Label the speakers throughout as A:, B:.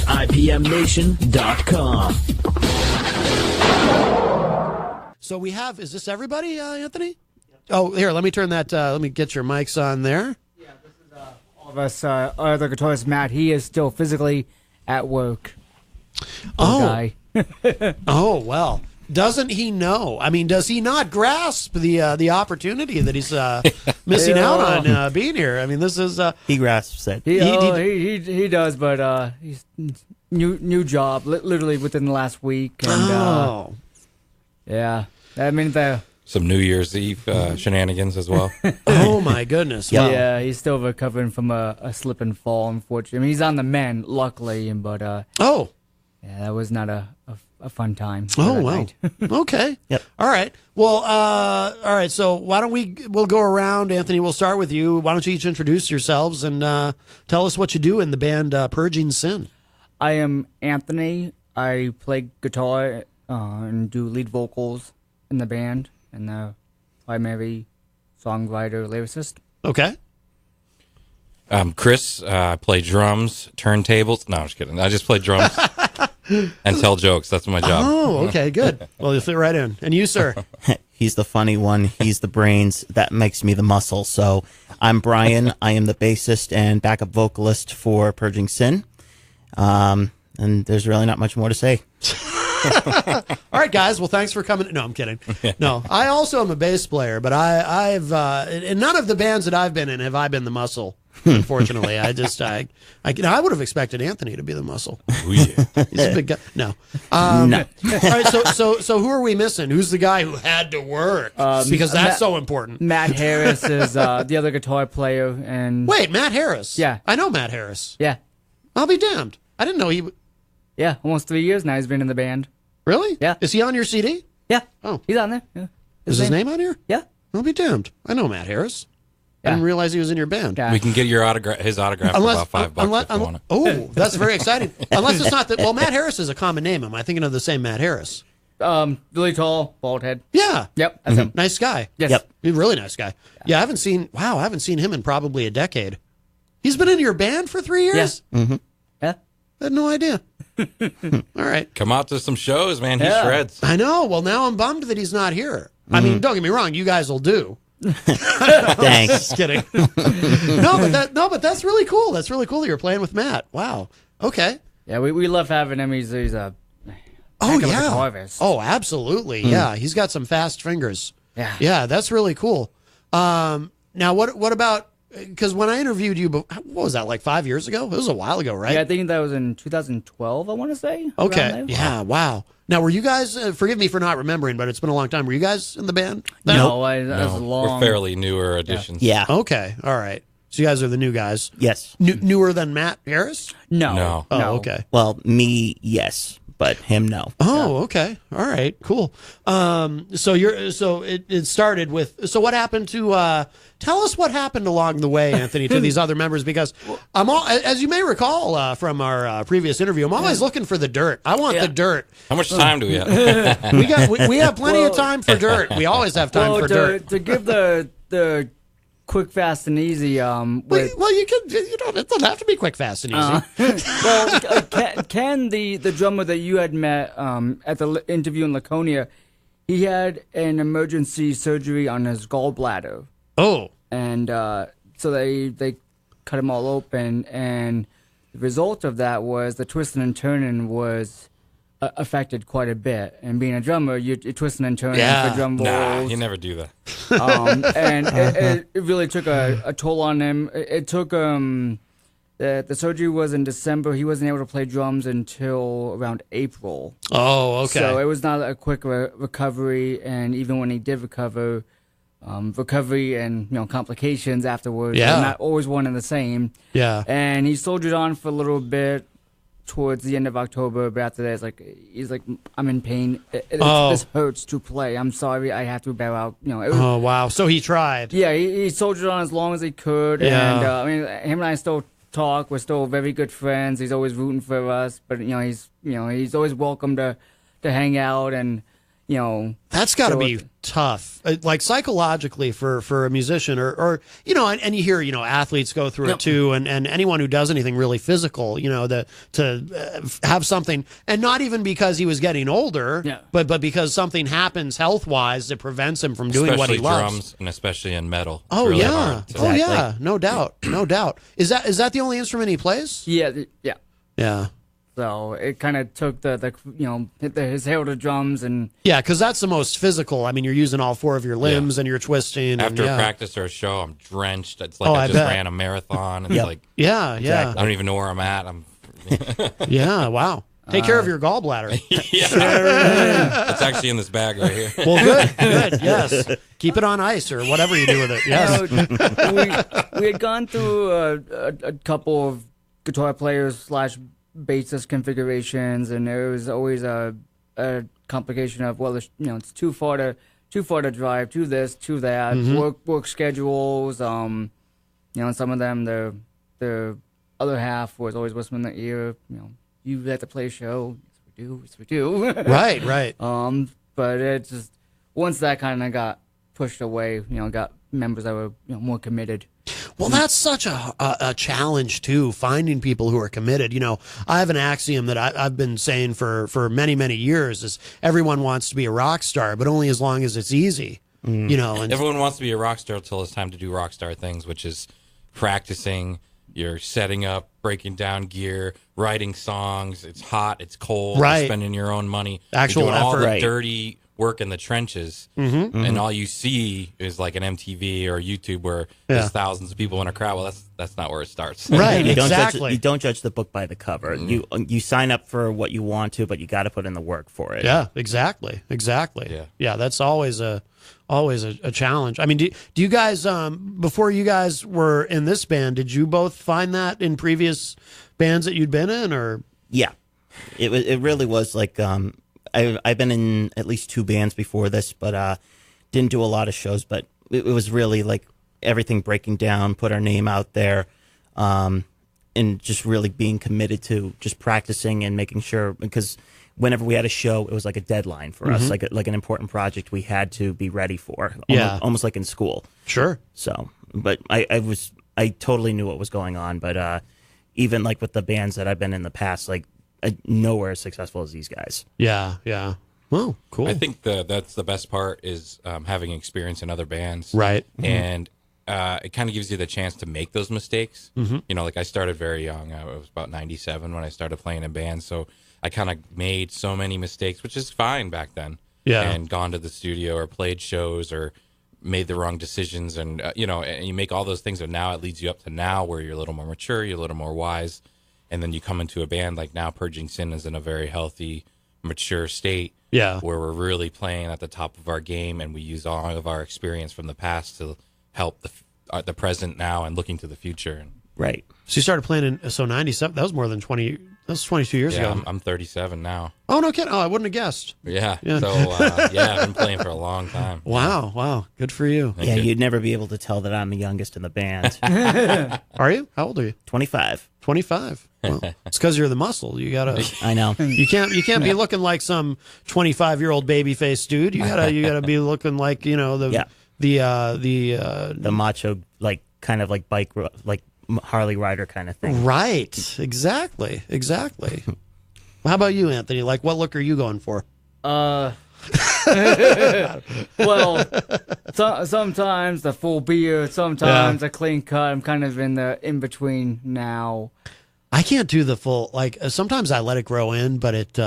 A: IPMNation.com.
B: So we have, is this everybody, Anthony? Oh, here, let me turn that, let me get your mics on there.
C: Yeah, this is all of us, our other guitarist, Matt. He is still physically at work.
B: Oh.
C: Guy.
B: Oh, well. Doesn't he know? I mean, does he not grasp the opportunity that he's missing out on being here? I mean, this is...
D: he grasps it.
C: He does, but he's new job, literally within the last week. And, yeah. I mean,
E: some New Year's Eve shenanigans as well.
B: Oh, my goodness.
C: Yeah,
B: Wow.
C: yeah, he's still recovering from a slip and fall, unfortunately. I mean, he's on the mend, luckily, but yeah, that was not a fun time.
B: Oh, wow. Okay.
D: Yep.
B: All right. Well, all right. So why don't we'll go around, Anthony. We'll start with you. Why don't you each introduce yourselves and tell us what you do in the band Purging Sin?
C: I am Anthony. I play guitar and do lead vocals in the band, and the primary songwriter, lyricist.
B: Okay.
E: Chris, I play drums, turntables. No, I'm just kidding. I just play drums and tell jokes. That's my job.
B: Oh, okay, good. Well, you'll fit right in. And you, sir?
D: He's the funny one. He's the brains. That makes me the muscle. So I'm Brian. I am the bassist and backup vocalist for Purging Sin. And there's really not much more to say.
B: All right, guys. Well, thanks for coming. No, I'm kidding. No, I also am a bass player, but I've in none of the bands that I've been in have I been the muscle. Unfortunately, I would have expected Anthony to be the muscle.
E: Oh, yeah.
B: He's a big guy. No.
D: No.
B: All right. So who are we missing? Who's the guy who had to work? Because that's so important.
C: Matt Harris is the other guitar player. And
B: Wait, Matt Harris.
C: Yeah.
B: I know Matt Harris.
C: Yeah.
B: I'll be damned. I didn't know he.
C: Yeah, almost 3 years now he's been in the band.
B: Really?
C: Yeah.
B: Is he on your CD?
C: Yeah.
B: Oh.
C: He's on there. Yeah.
B: Is his name on here?
C: Yeah.
B: I'll be damned. I know Matt Harris. I
C: Yeah.
B: didn't realize he was in your band.
C: Yeah.
E: We can get your his autograph for about $5 if you want it.
B: Oh, that's very exciting. Unless it's not that. Well, Matt Harris is a common name. Am I thinking of the same Matt Harris?
C: Really tall, bald head.
B: Yeah.
C: Yep, that's him.
B: Nice guy.
C: Yes.
D: Yep.
B: He's a really nice guy. Yeah, I haven't seen him in probably a decade. He's been in your band for 3 years?
C: Yeah. Mm-hmm. Yeah.
B: I had no idea. All right.
E: Come out to some shows, man. He
C: Yeah.
E: shreds.
B: I know. Well, now I'm bummed that he's not here. I mean, don't get me wrong. You guys will do.
D: Thanks.
B: Just kidding. but that's really cool. That's really cool that you're playing with Matt. Wow. Okay.
C: Yeah, we love having him. He's a
B: Oh,
C: heck of a
B: yeah.
C: guitarist.
B: Oh, absolutely. Yeah. He's got some fast fingers.
C: Yeah.
B: Yeah. That's really cool. Now, what about, because when I interviewed you, what was that, like 5 years ago? It was a while ago, right?
C: Yeah, I think that was in 2012, I want to say.
B: Okay.
C: around there.
B: Yeah. Wow. Now, were you guys, forgive me for not remembering, but it's been a long time. Were you guys in the band?
C: No, that was a
E: No,
C: long.
E: we're fairly newer additions.
D: Yeah.
B: Okay. All right. So you guys are the new guys.
D: Yes.
B: Newer than Matt Harris?
C: No.
E: No.
B: Oh,
C: No.
B: okay.
D: Well, me, yes, but him, no.
B: Oh, okay. All right. Cool. So it started with. So what happened to? Tell us what happened along the way, Anthony, to these other members, because as you may recall from our previous interview, I'm always looking for the dirt. I want the dirt.
E: How much time do we have?
B: We have plenty of time for dirt. We always have time for dirt.
C: To give the quick, fast, and easy.
B: Well, you don't. It doesn't have to be quick, fast, and easy.
C: Ken, the drummer that you had met at the interview in Laconia, he had an emergency surgery on his gallbladder.
B: Oh.
C: And so they cut him all open, and the result of that was the twisting and turning was affected quite a bit. And being a drummer, you're twisting and turning for drum rolls.
E: Nah, you never do that.
C: And it really took a toll on him. It took the surgery was in December. He wasn't able to play drums until around April.
B: Oh, okay.
C: So it was not a quick recovery, and even when he did recovery and complications afterwards,
B: Yeah.
C: not always one and the same.
B: Yeah.
C: And he soldiered on for a little bit towards the end of October, but after that, he's like, I'm in pain. This hurts to play. I'm sorry, I have to bow out.
B: Oh, wow. So he tried.
C: Yeah, he soldiered on as long as he could.
B: Yeah.
C: And him and I still talk. We're still very good friends. He's always rooting for us, but he's always welcome to hang out. And
B: That's got to
C: so
B: be tough, like psychologically for a musician, or and you hear athletes go through it too, and anyone who does anything really physical, to have something, and not even because he was getting older, but because something happens health wise that prevents him from doing what he loves.
E: Drums, and especially in metal.
B: Oh
E: really
B: yeah,
E: hard to-
B: oh yeah, no doubt, no doubt. Is that the only instrument he plays?
C: Yeah.
B: Yeah.
C: So it kind of took his hail to drums and
B: Yeah, because that's the most physical. I mean, you're using all four of your limbs and you're twisting.
E: After
B: and,
E: a practice or a show, I'm drenched. It's like
B: Oh,
E: I
B: I
E: just
B: bet.
E: ran a marathon. It's like
B: yeah,
E: I don't even know where I'm at. I'm
B: yeah. Wow. Take care of your gallbladder.
E: it's actually in this bag right here.
B: Well, good. Yes, keep it on ice or whatever you do with it. Yes.
C: we had gone through a couple of guitar players / bassist configurations, and there was always a complication of it's too far to drive, to this, to that, work schedules. And some of them the other half was always whispering in the ear. You have to play a show. Yes, we do.
B: Right.
C: But it just once that kind of got pushed away, got members that were more committed.
B: Well, that's such a challenge too, finding people who are committed. I have an axiom that I've been saying for many, many years is everyone wants to be a rock star, but only as long as it's easy. And
E: Everyone wants to be a rock star until it's time to do rock star things, which is practicing. You're setting up, breaking down gear, writing songs. It's hot, it's cold.
B: Right.
E: You're spending your own money.
B: Actual
E: you're doing all
B: effort.
E: the
D: Right.
E: dirty work in the trenches, and all you see is like an MTV or YouTube where there's thousands of people in a crowd. Well, that's not where it starts.
B: Right,
D: You don't
B: exactly.
D: you don't judge the book by the cover. You sign up for what you want to, but you got to put in the work for it.
B: Yeah, exactly. Yeah, that's always a challenge. I mean, do you guys before you guys were in this band, did you both find that in previous bands that you'd been in, or?
D: Yeah, it really was like I've been in at least 2 bands before this, but didn't do a lot of shows. But it was really like everything breaking down, put our name out there, and just really being committed to just practicing and making sure, because whenever we had a show, it was like a deadline for us, like an important project we had to be ready for. Almost like in school.
B: Sure.
D: So, but I totally knew what was going on. But even like with the bands that I've been in the past, like nowhere as successful as these guys.
B: Yeah. Well, cool.
E: I think that's the best part is having experience in other bands.
B: Right.
E: And it kind of gives you the chance to make those mistakes. Like I started very young. I was about 97 when I started playing in bands. So I kind of made so many mistakes, which is fine back then.
B: Yeah.
E: And gone to the studio or played shows or made the wrong decisions. And, and you make all those things. And now it leads you up to now where you're a little more mature, you're a little more wise. And then you come into a band like now Purging Sin is in a very healthy, mature state.
B: Yeah.
E: Where we're really playing at the top of our game, and we use all of our experience from the past to help the present now and looking to the future.
D: Right.
B: So you started playing in 97. That was more than 20. That was 22 years
E: Yeah,
B: ago.
E: I'm 37 now.
B: Oh, no kidding. Oh, I wouldn't have guessed.
E: Yeah.
B: Yeah.
E: So I've been playing for a long time.
B: Wow. Good for you.
D: Yeah, you'd never be able to tell that I'm the youngest in the band.
B: Are you? How old are you?
D: 25.
B: 25. Well, it's because you're the muscle. You gotta.
D: I know.
B: You can't be looking like some 25-year-old baby face dude. You gotta be looking like the
D: macho, like kind of like bike, like Harley rider kind of thing.
B: Right. Exactly. How about you, Anthony? Like, what look are you going for?
C: Well, sometimes the full beard, sometimes a clean cut. I'm kind of in the in between now.
B: I can't do the full. Like, sometimes I let it grow in, but it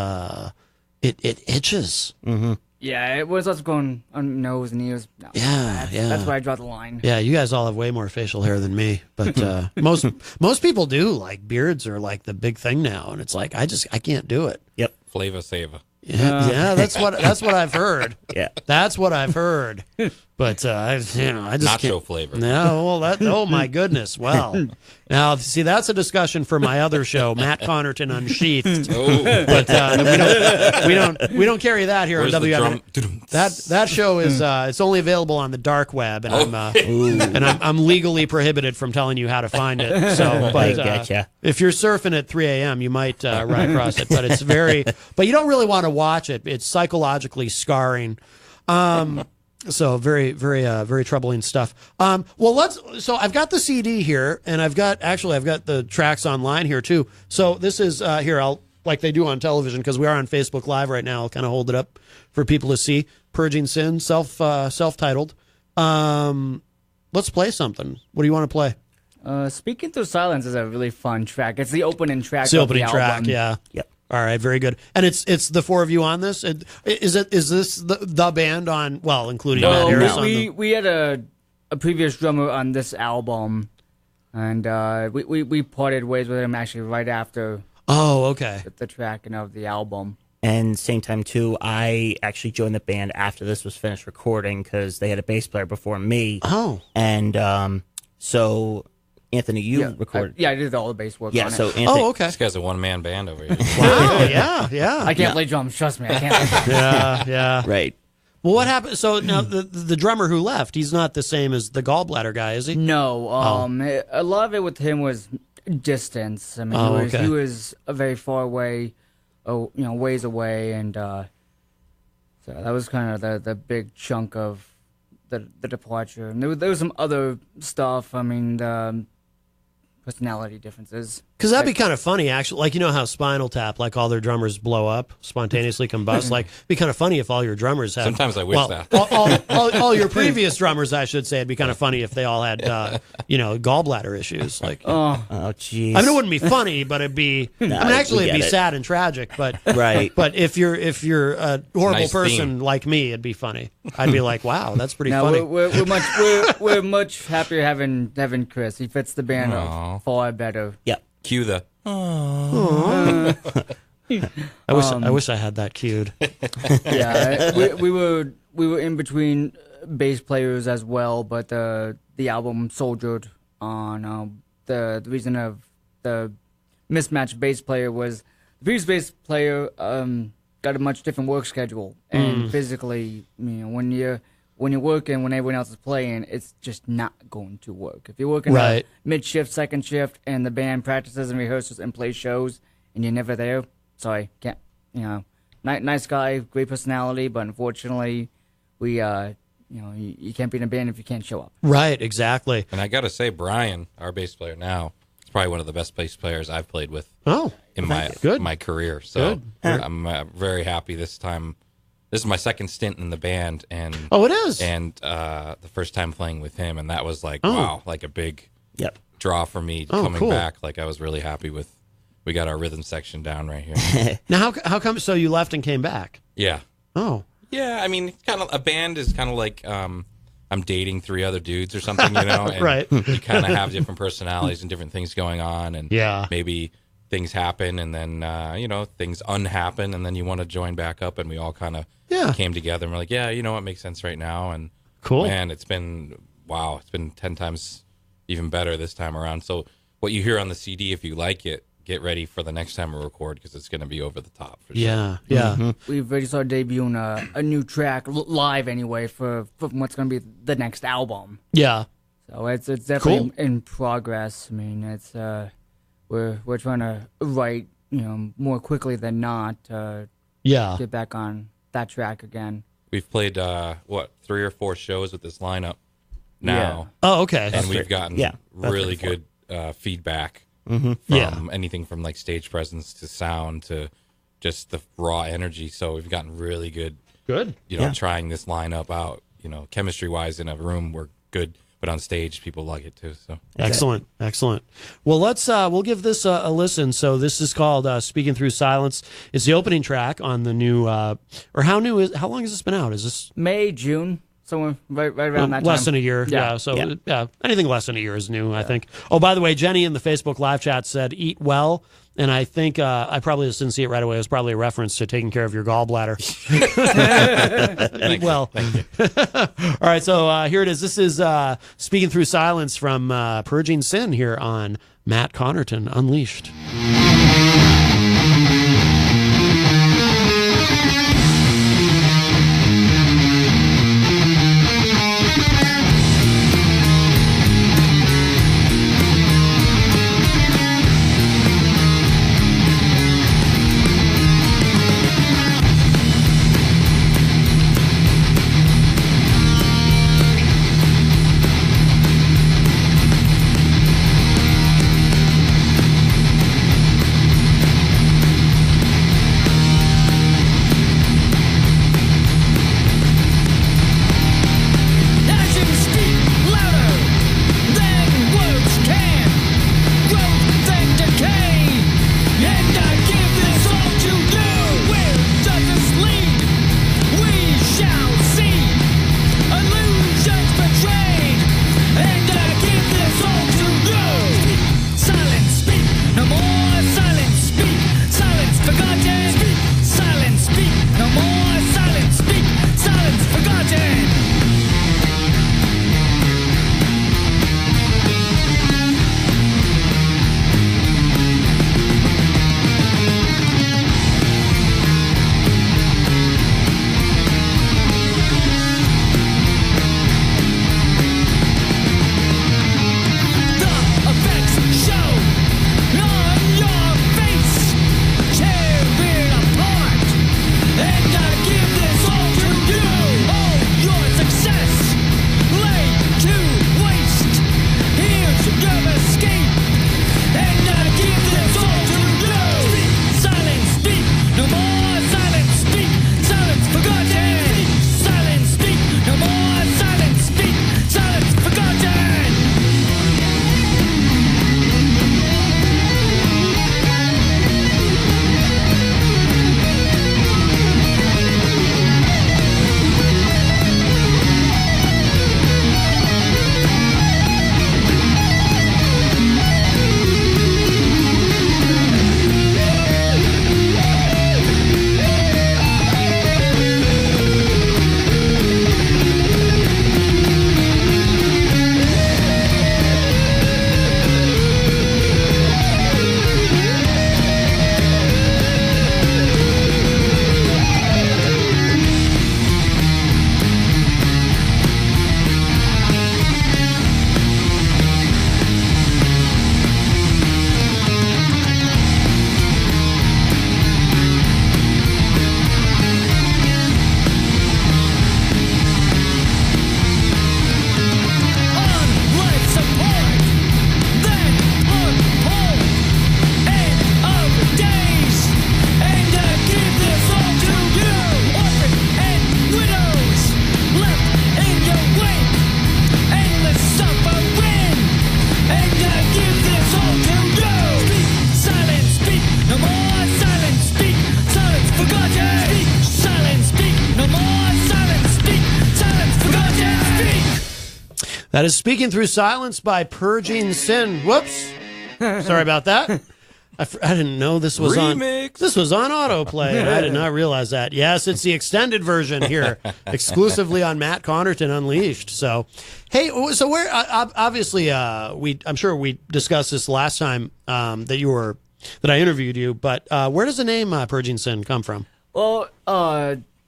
B: itches.
D: Mm-hmm.
C: Yeah, it was also going on nose and ears. No,
B: Yeah.
C: That's where I draw the line.
B: Yeah, you guys all have way more facial hair than me, but most people do. Like, beards are like the big thing now, and it's like I can't do it.
D: Yep.
E: Flava Sava.
B: Yeah, that's what I've heard.
D: Yeah.
B: That's what I've heard. But I just
E: Nacho
B: can't.
E: flavor.
B: No, well, oh my goodness. Well, now see, that's a discussion for my other show, Matt Connarton Unsheathed.
E: Oh.
B: But we don't carry that here
E: Where's
B: on
E: the
B: WM.
E: drum?
B: That show is it's only available on the dark web, and I'm legally prohibited from telling you how to find it. So, but
D: Gotcha.
B: if you're surfing at 3 a.m., you might run across it. But it's but you don't really want to watch it. It's psychologically scarring. So very, very, very troubling stuff. So I've got the CD here, and I've got the tracks online here too. So this is here. Like they do on television, because we are on Facebook Live right now. I'll kind of hold it up for people to see. Purging Sin, self-titled. Let's play something. What do you want to play?
C: Speaking Through Silence is a really fun track. It's the opening track.
B: It's the opening track, yeah.
D: Yep.
B: All right, very good. And it's the four of you on this? Is this the band on, well, including Matt Harris on
C: we had a previous drummer on this album, and we parted ways with him actually right after
B: okay.
C: the tracking of the album.
D: And same time, too, I actually joined the band after this was finished recording because they had a bass player before me.
B: Oh.
D: And so, Anthony, you recorded.
C: I did all the bass work on it.
D: So Anthony,
B: okay.
E: This guy's a one-man band over here.
B: Wow, yeah.
C: I can't play drums, trust me, I can't.
B: Yeah.
D: Right.
B: Well, what happened? So now the drummer who left, he's not the same as the gallbladder guy, is he?
C: No, a lot of it with him was distance. I mean, he was a very far away, ways away, and so that was kind of the big chunk of the departure. And there was some other stuff. I mean, the personality differences.
B: Because that'd be kind of funny, actually. Like, you know how Spinal Tap, like all their drummers blow up, spontaneously combust? Like, it'd be kind of funny if all your drummers had...
E: Sometimes I wish that.
B: all your previous drummers, I should say, it'd be kind of funny if they all had, gallbladder issues. Like,
D: Oh, jeez.
B: I mean, it wouldn't be funny, but it'd be... actually, it'd be sad and tragic, but...
D: Right.
B: But if you're a horrible
E: Nice
B: person
E: theme.
B: like me, it'd be funny. I'd be like, wow, that's pretty
C: Now
B: funny.
C: we're much happier having Chris. He fits the band far better.
D: Yep.
E: Cue the.
B: I wish I had that cued.
C: Yeah, we were in between bass players as well, but the album soldiered on the reason of the mismatched bass player was the previous bass player got a much different work schedule, and physically, when you're working when everyone else is playing, it's just not going to work. If you're working a mid-shift, second shift, and the band practices and rehearses and plays shows, and you're never there, sorry, can't, nice guy, great personality, but unfortunately, we, you can't be in a band if you can't show up.
B: Right, exactly.
E: And I got to say, Brian, our bass player now, is probably one of the best bass players I've played with in my career. So I'm very happy this time. This is my second stint in the band, and
B: it is,
E: and the first time playing with him, and that was like wow, like a big draw for me coming back. Like I was really happy with. We got our rhythm section down right here.
B: Now, how come? So you left and came back?
E: Yeah.
B: Oh.
E: Yeah, I mean, kind of a band is kind of like I'm dating 3 other dudes or something, and
B: Right.
E: You kind of have different personalities and different things going on, and maybe things happen, and then things unhappen, and then you want to join back up, and we all kind of came together, and we're like, what makes sense right now, and
B: cool.
E: Man, it's been 10 times even better this time around. So what you hear on the CD, if you like it, get ready for the next time we record because it's going to be over the top. For sure.
B: Yeah.
C: Mm-hmm. We've already started debuting a new track live anyway for what's going to be the next album.
B: Yeah.
C: So it's definitely in progress. I mean, it's we're trying to write more quickly than not. Get back on that track again.
E: We've played 3 or 4 shows with this lineup now.
B: Yeah. Oh, okay.
E: And we've gotten really good feedback from anything from like stage presence to sound to just the raw energy. So we've gotten really good. Trying this lineup out. Chemistry wise in a room we're good, but on stage people like it too. So
B: excellent. Well, let's we'll give this a listen. So this is called "Speaking Through Silence." It's the opening track on the new. How long has this been out? Is this
C: May, June? Somewhere right around that time.
B: Less than a year. Yeah. Anything less than a year is new, I think. Oh, by the way, Jenny in the Facebook live chat said, "Eat well." And I think I probably just didn't see it right away. It was probably a reference to taking care of your gallbladder. Well,
E: Thank you.
B: all right. So here it is. This is Speaking Through Silence from Purging Sin here on Matt Connarton Unleashed. That is Speaking Through Silence by Purging Sin. Whoops. Sorry about that. I didn't know this was
E: Remix.
B: This was on autoplay, and I did not realize that. Yes, it's the extended version here, exclusively on Matt Connarton Unleashed. So, hey, so where obviously I'm sure we discussed this last time that I interviewed you, but where does the name Purging Sin come from?
C: Well,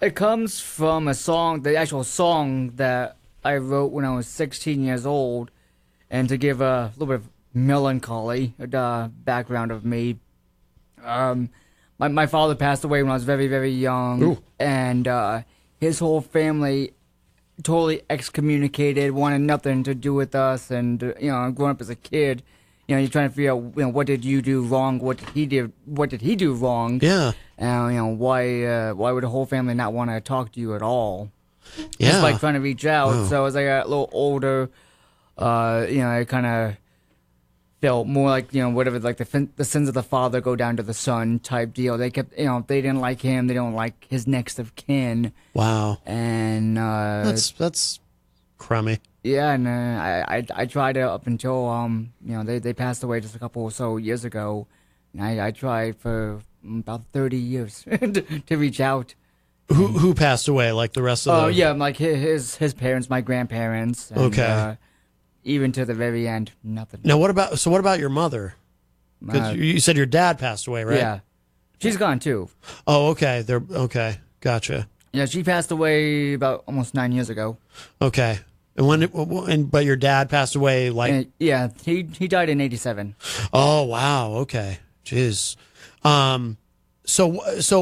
C: it comes from a song, the actual song that I wrote when I was 16 years old, and to give a little bit of melancholy background of me. My father passed away when I was very, very young.
B: Ooh.
C: And his whole family totally excommunicated, wanted nothing to do with us. And growing up as a kid, you're trying to figure out, what did you do wrong? What did he do wrong?
B: Yeah.
C: Why would the whole family not want to talk to you at all?
B: Yeah.
C: Just like trying to reach out.
B: Wow.
C: So as I got a little older, I kind of felt more like, whatever, like the sins of the father go down to the son type deal. They kept, they didn't like him. They don't like his next of kin.
B: Wow.
C: And
B: That's crummy.
C: yeah, and I tried it up until they passed away just a couple or so years ago, I tried for about 30 years to reach out.
B: Who passed away? Like the rest of the?
C: Oh yeah, like his parents, my grandparents. And,
B: Okay.
C: Even to the very end, nothing.
B: Now, what about your mother? Because you said your dad passed away, right?
C: Yeah, she's gone too.
B: Oh, okay. They're okay. Gotcha.
C: Yeah, she passed away about almost 9 years ago.
B: Okay. And but your dad passed away like.
C: And, yeah, he died in 87.
B: Oh wow. Okay. Jeez. So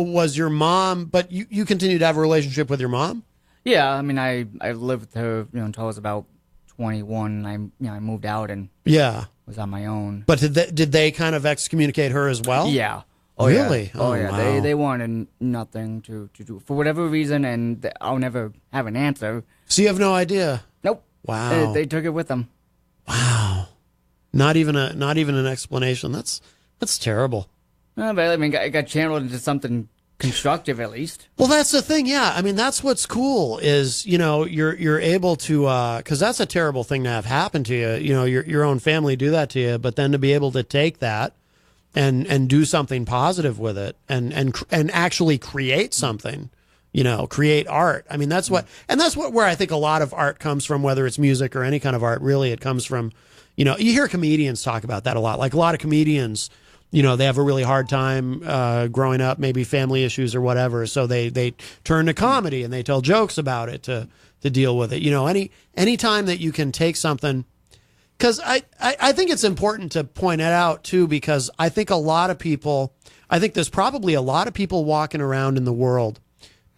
B: was your mom? But you continued to have a relationship with your mom?
C: Yeah, I mean, I lived with her, until I was about 21. I moved out and
B: Yeah.
C: was on my own.
B: But did they kind of excommunicate her as well?
C: Yeah. Oh,
B: Really?
C: Yeah. Oh,
B: Oh,
C: yeah.
B: wow.
C: They wanted nothing to do for whatever reason, and I'll never have an answer.
B: So you have no idea.
C: Nope.
B: Wow.
C: They took it with them.
B: Wow. Not even an explanation. That's terrible.
C: But I mean, it got channeled into something constructive at least.
B: Well, that's the thing. Yeah. I mean, that's what's cool is, you're able to, cause that's a terrible thing to have happen to you. Your own family do that to you, but then to be able to take that and do something positive with it and actually create something, create art. I mean, that's where I think a lot of art comes from, whether it's music or any kind of art, really, it comes from, you hear comedians talk about that a lot. Like a lot of comedians, they have a really hard time growing up, maybe family issues or whatever. So they turn to comedy and they tell jokes about it to deal with it. Any time that you can take something, because I think it's important to point it out too, because I think there's probably a lot of people walking around in the world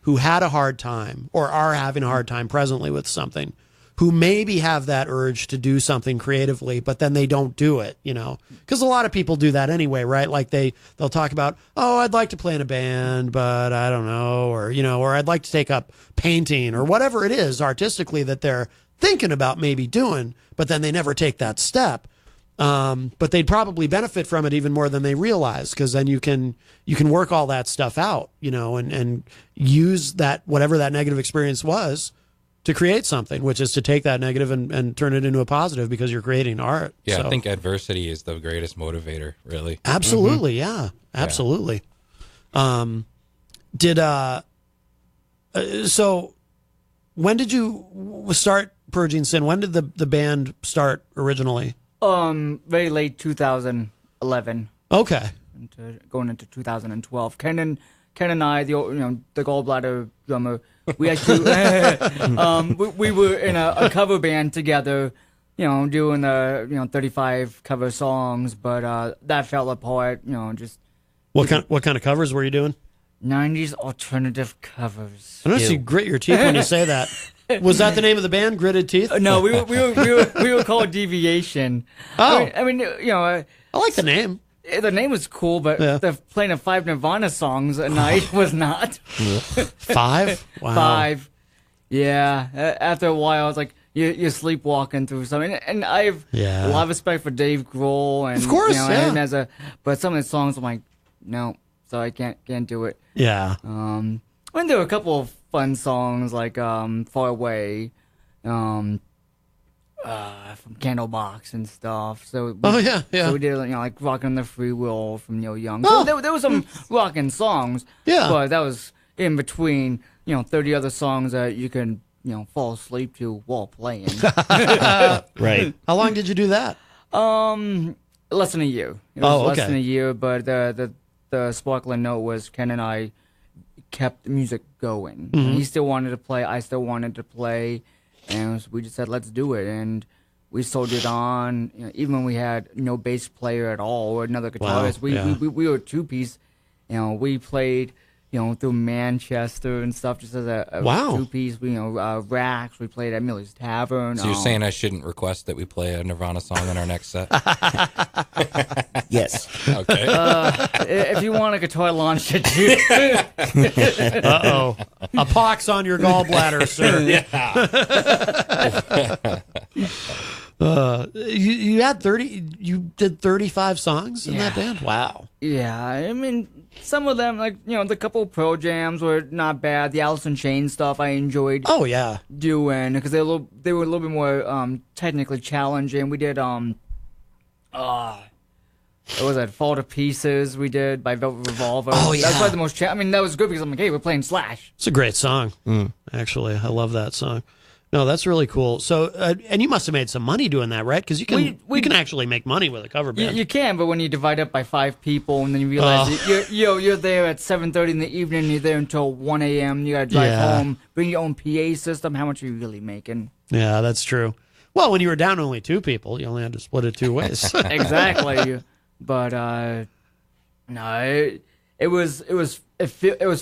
B: who had a hard time or are having a hard time presently with something, who maybe have that urge to do something creatively, but then they don't do it, because a lot of people do that anyway, right? Like they'll talk about, oh, I'd like to play in a band, but I don't know, or I'd like to take up painting or whatever it is artistically that they're thinking about maybe doing, but then they never take that step. But they'd probably benefit from it even more than they realize, because then you can work all that stuff out, and use that, whatever that negative experience was, to create something, which is to take that negative and turn it into a positive because you're creating art.
E: Yeah,
B: So,
E: I think adversity is the greatest motivator, really.
B: absolutely. Yeah, absolutely. So when did you start Purging Sin? When did the band start originally?
C: Very late 2011.
B: Okay.
C: Going into 2012. Ken and I, the gallbladder drummer, we actually we were in a cover band together, doing the 35 cover songs, but that fell apart. Just
B: What kind of covers were you doing?
C: 90s alternative covers.
B: I notice you grit your teeth when you say that. Was that the name of the band, Gritted Teeth?
C: No, we were called Deviation.
B: Oh.
C: I mean,
B: I like the name.
C: the name was cool, but
B: Yeah.
C: the playing of 5 Nirvana songs a night was not.
B: 5? Wow.
C: 5. Yeah. After a while, it's like you're sleepwalking through something, and I have
B: Yeah.
C: a lot of respect for Dave Grohl, and
B: Of course, yeah.
C: and but some of the songs I'm like, no, so I can't do it.
B: Yeah.
C: I mean, there were a couple of fun songs like "Far Away," from Candlebox and stuff. So
B: Oh, yeah, yeah.
C: So we did like "Rockin' on the Free Will" from Neil Young.
B: Oh.
C: So there was some rockin' songs.
B: Yeah.
C: But that was in between 30 other songs that you can fall asleep to while playing.
D: Right.
B: How long did you do that?
C: Less than a year. It was
B: Oh,
C: less
B: okay.
C: than a year, but the sparkling note was Ken and I kept the music going.
B: Mm-hmm.
C: He still wanted to play, I still wanted to play, and we just said, let's do it. And we soldiered on, even when we had no bass player at all or another guitarist.
B: yeah.
C: We were a two-piece. We played, through Manchester and stuff just as a
B: Wow.
C: two-piece. Racks. We played at Miller's Tavern.
E: So you're saying I shouldn't request that we play a Nirvana song in our next set?
D: Yes.
E: Okay.
C: If you want a guitar launch to do.
B: Uh-oh. A pox on your gallbladder, sir. You had 30. You did 35 songs in that
C: Yeah.
B: band. Wow.
C: Yeah, I mean, some of them, like, the couple pro jams were not bad. The Alice in Chains stuff I enjoyed
B: Oh yeah.
C: doing because they were a little bit more technically challenging. We did It was at Fall to Pieces we did by Velvet Revolver.
B: Oh, yeah.
C: That's probably the most. I mean, that was good because I'm like, hey, we're playing Slash.
B: It's a great song. Actually, I love that song. No, that's really cool. So, and you must have made some money doing that, right? Because you can we can actually make money with a cover band.
C: You can, but when you divide up by 5 people and then you realize you're there at 7:30 in the evening, you're there until 1 a.m. You got to drive home, bring your own PA system. How much are you really making?
B: Yeah, that's true. Well, when you were down to only 2 people, you only had to split it 2 ways.
C: Exactly. But no, it was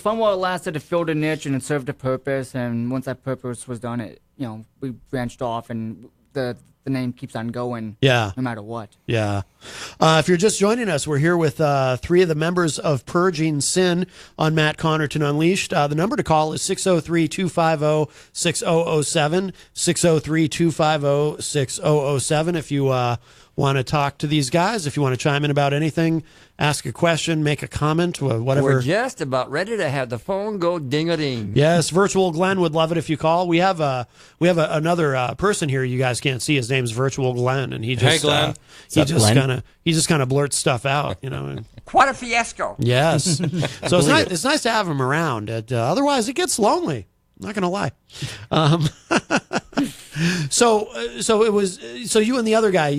C: fun while it lasted. It filled a niche and it served a purpose. And once that purpose was done, we branched off, and the name keeps on going.
B: Yeah.
C: No matter what.
B: Yeah. If you're just joining us, we're here with 3 of the members of Purging Sin on Matt Connarton Unleashed. The number to call is 603-250-6007, 603-250-6007. If you want to talk to these guys, if you want to chime in about anything, ask a question, make a comment, whatever.
A: We're just about ready to have the phone go ding-a-ding.
B: Yes, Virtual Glenn would love it if you call. We have another person here you guys can't see. His name's Virtual Glenn, and he just
E: Glenn.
B: he just kind of blurts stuff out, and-
A: What a fiasco.
B: Yes, so it's nice to have him around. Otherwise, it gets lonely. I'm not gonna lie. So you and the other guy,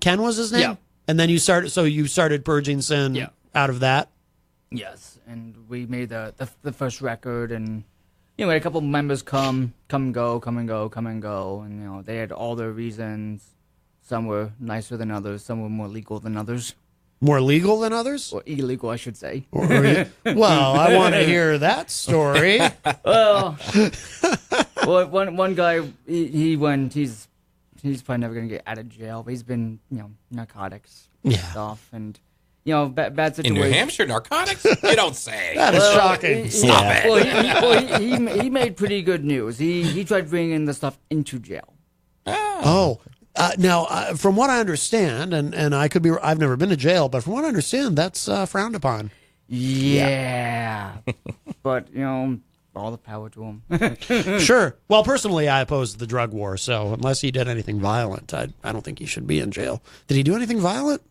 B: Ken was his name?
C: Yeah.
B: And then you started Purging Sin out of that?
C: Yes, and we made the first record, and we had a couple members come and go, and they had all their reasons. Some were nicer than others, some were more legal than others.
B: More legal than others?
C: Or illegal, I should say.
B: Well, I want to hear that story.
C: Well, one guy, he went. He's probably never gonna get out of jail. But he's been, narcotics stuff, and bad situation.
E: In New Hampshire, narcotics? You don't say.
B: That is shocking.
E: Stop it.
C: Well, he made pretty good news. He tried bringing the stuff into jail.
B: Oh. Now, from what I understand, and I could be, I've never been to jail, but from what I understand, that's frowned upon.
C: Yeah. But, all the power to him.
B: Sure. Well, personally, I oppose the drug war, so unless he did anything violent, I don't think he should be in jail. Did he do anything violent?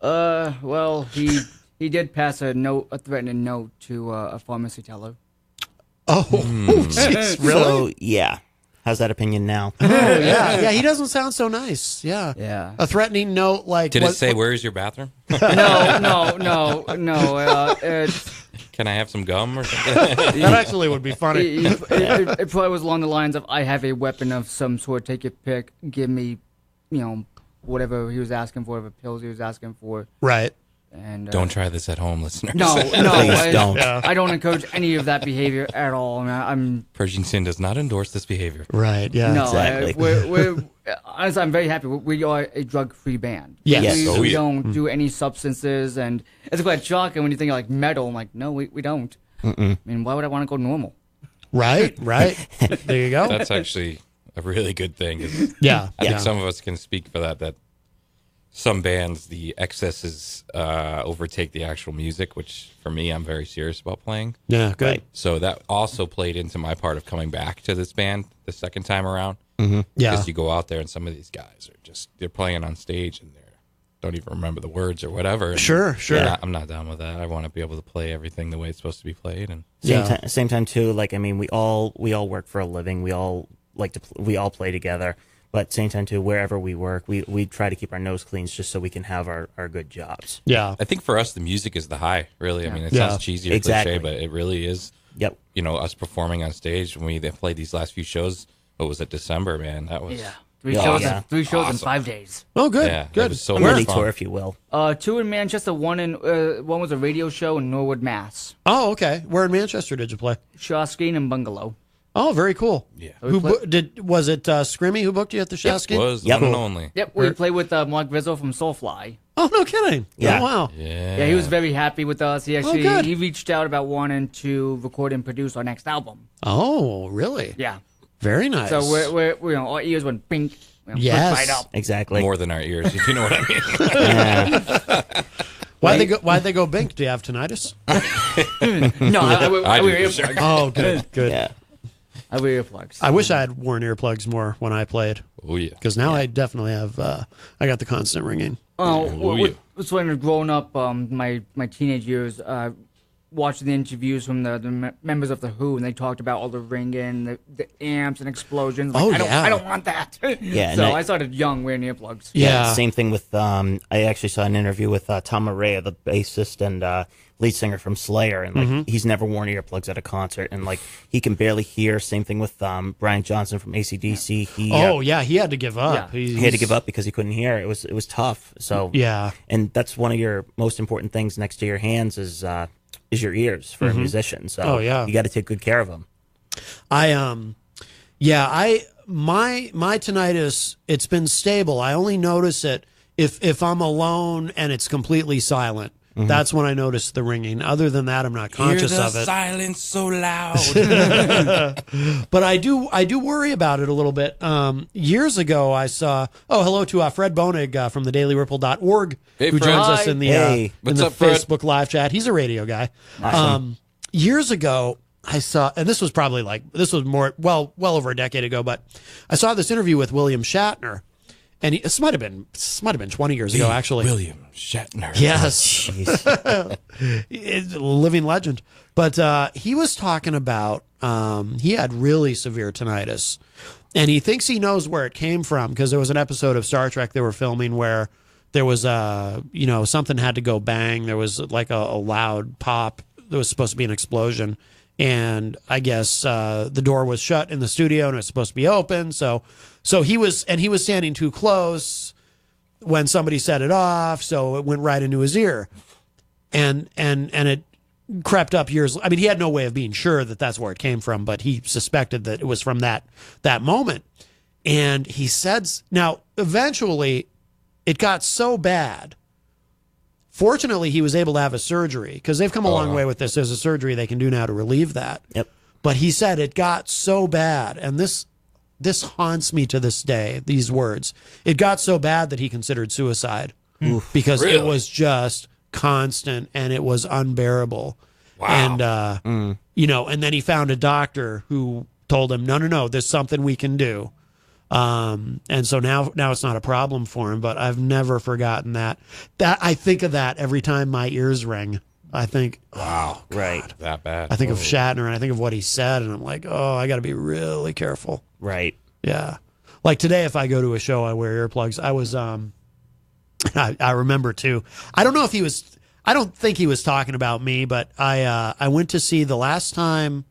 C: Well, he did pass a threatening note to a pharmacy teller.
B: Oh, jeez, really?
D: So, yeah. How's that opinion now?
B: Oh, yeah. He doesn't sound so nice. Yeah.
C: Yeah.
B: A threatening note like...
E: Did it say, where is your bathroom?
C: No.
E: Can I have some gum or something?
B: That actually would be funny.
C: It probably was along the lines of, I have a weapon of some sort, take your pick, give me, whatever he was asking for, whatever pills he was asking for.
B: Right.
C: And
E: Don't try this at home, listeners.
C: No,
D: Please don't.
C: I don't encourage any of that behavior at all. I'm
E: Purging Sin does not endorse this behavior.
B: Right, yeah.
C: no,
D: Exactly.
C: we're honestly, I'm very happy. We are a drug-free band.
B: Yes.
C: We don't do any substances, and it's quite shocking when you think like metal. I'm like, no, we don't. I mean, why would I want to go normal?
B: Right. There you go.
E: That's actually a really good thing. 'Cause
B: Yeah.
E: I think some of us can speak for that some bands, the excesses overtake the actual music, which for me, I'm very serious about playing.
B: Yeah, good.
D: Right.
E: So that also played into my part of coming back to this band the second time around.
B: Yeah.
E: Because you go out there and some of these guys are they're playing on stage and they don't even remember the words or whatever. And
B: Sure.
E: I'm not down with that. I want to be able to play everything the way it's supposed to be played. And
D: Same time too. Like, I mean, we all work for a living. We all we all play together. But same time too, wherever we work, we try to keep our nose clean just so we can have our good jobs.
B: Yeah.
E: I think for us, the music is the high, really. I mean, it
B: Yeah.
E: sounds cheesy or
D: Exactly.
E: cliche, but it really is.
D: Yep.
E: Us performing on stage when we played these last few shows. What was it, December, man? That was...
C: Yeah, three shows in 5 days.
B: Oh, good.
E: Yeah,
B: good.
E: it was so
D: A
E: much
D: mini
E: fun.
D: tour, if you will.
C: 2 in Manchester, one was a radio show in Norwood, Mass.
B: Oh, okay. Where in Manchester did you play?
C: Shawskeen and Bungalow.
B: Oh, very cool.
E: Yeah.
B: Was it Scrimmy who booked you at the Shaskin?
E: Was the
D: Yep.
E: one and only.
C: Yep, we played with Mark Rizzo from Soulfly.
B: Oh, no kidding.
D: Yeah.
B: Oh, wow.
C: Yeah, he was very happy with us. He actually
B: good.
C: he reached out about wanting to record and produce our next album.
B: Oh, really?
C: Yeah.
B: Very nice.
C: So we're our ears went pink.
B: Yes.
C: Right up.
D: Exactly.
E: More than our ears, if you know what I mean.
D: Yeah.
B: Why'd they go bink? Do you have tinnitus?
C: No, I
E: I
C: wear
E: do, for
C: earplugs.
E: sure.
B: Oh, good.
D: Yeah.
C: I wear earplugs.
B: I wish I had worn earplugs more when I played,
E: Oh, yeah.
B: because now I definitely have. I got the constant ringing.
C: Oh,
E: Hallelujah.
C: so when I was growing up, my teenage years, watching the interviews from the members of the Who, and they talked about all the ringing, the amps and explosions. Like, I don't want that.
D: Yeah,
C: so I started young wearing earplugs.
B: Yeah.
D: Same thing with, I actually saw an interview with Tom Araya, the bassist and lead singer from Slayer, and like he's never worn earplugs at a concert, and like he can barely hear. Same thing with Brian Johnson from AC/DC. He
B: he had to give up.
C: Yeah.
D: he had to give up because he couldn't hear. It was tough. So
B: Yeah.
D: and that's one of your most important things next to your hands is your ears for a musician. So
B: Oh, yeah.
D: you got to take good care of them.
B: My tinnitus, it's been stable. I only notice it if I'm alone and it's completely silent. That's when I notice the ringing. Other than that, I'm not conscious
E: Hear the
B: of it.
E: silence so loud.
B: But I do worry about it a little bit. Years ago, I saw. Oh, hello to Fred Bonig from the DailyRipple.org,
E: Hey,
B: who
E: Fred.
B: joins us
C: Hi.
B: in the
D: Hey.
B: in
E: What's
B: the
E: up, Fred?
B: Facebook live chat. He's a radio guy.
D: Awesome.
B: Years ago, I saw, and this was probably this was more well over a decade ago, but I saw this interview with William Shatner, and this might have been 20 years ago, actually.
E: William Shatner.
B: Yes.
D: Jeez.
B: It's a living legend. But he was talking about he had really severe tinnitus, and he thinks he knows where it came from because there was an episode of Star Trek they were filming where there was something had to go bang. There was like a loud pop. There was supposed to be an explosion, and I guess the door was shut in the studio and it was supposed to be open. So he was standing too close when somebody set it off, so it went right into his ear. And it crept up years. I mean, he had no way of being sure that that's where it came from, but he suspected that it was from that moment. And he said, now, eventually, it got so bad. Fortunately, he was able to have a surgery because they've come a long way with this. There's a surgery they can do now to relieve that.
D: Yep.
B: But he said it got so bad, and this haunts me to this day, these words. It got so bad that he considered suicide because it
E: Really?
B: was just constant and it was unbearable.
E: Wow.
B: And, and then he found a doctor who told him, no, there's something we can do. And so now it's not a problem for him, but I've never forgotten that. I think of that every time my ears ring. I think,
E: Wow.
D: Right.
E: That bad.
B: I think of Shatner and I think of what he said, and I'm like, oh, I got to be really careful.
D: Right.
B: Yeah. Like today, if I go to a show, I wear earplugs. I was, I remember too. I don't know if I don't think he was talking about me, but I went to see the last time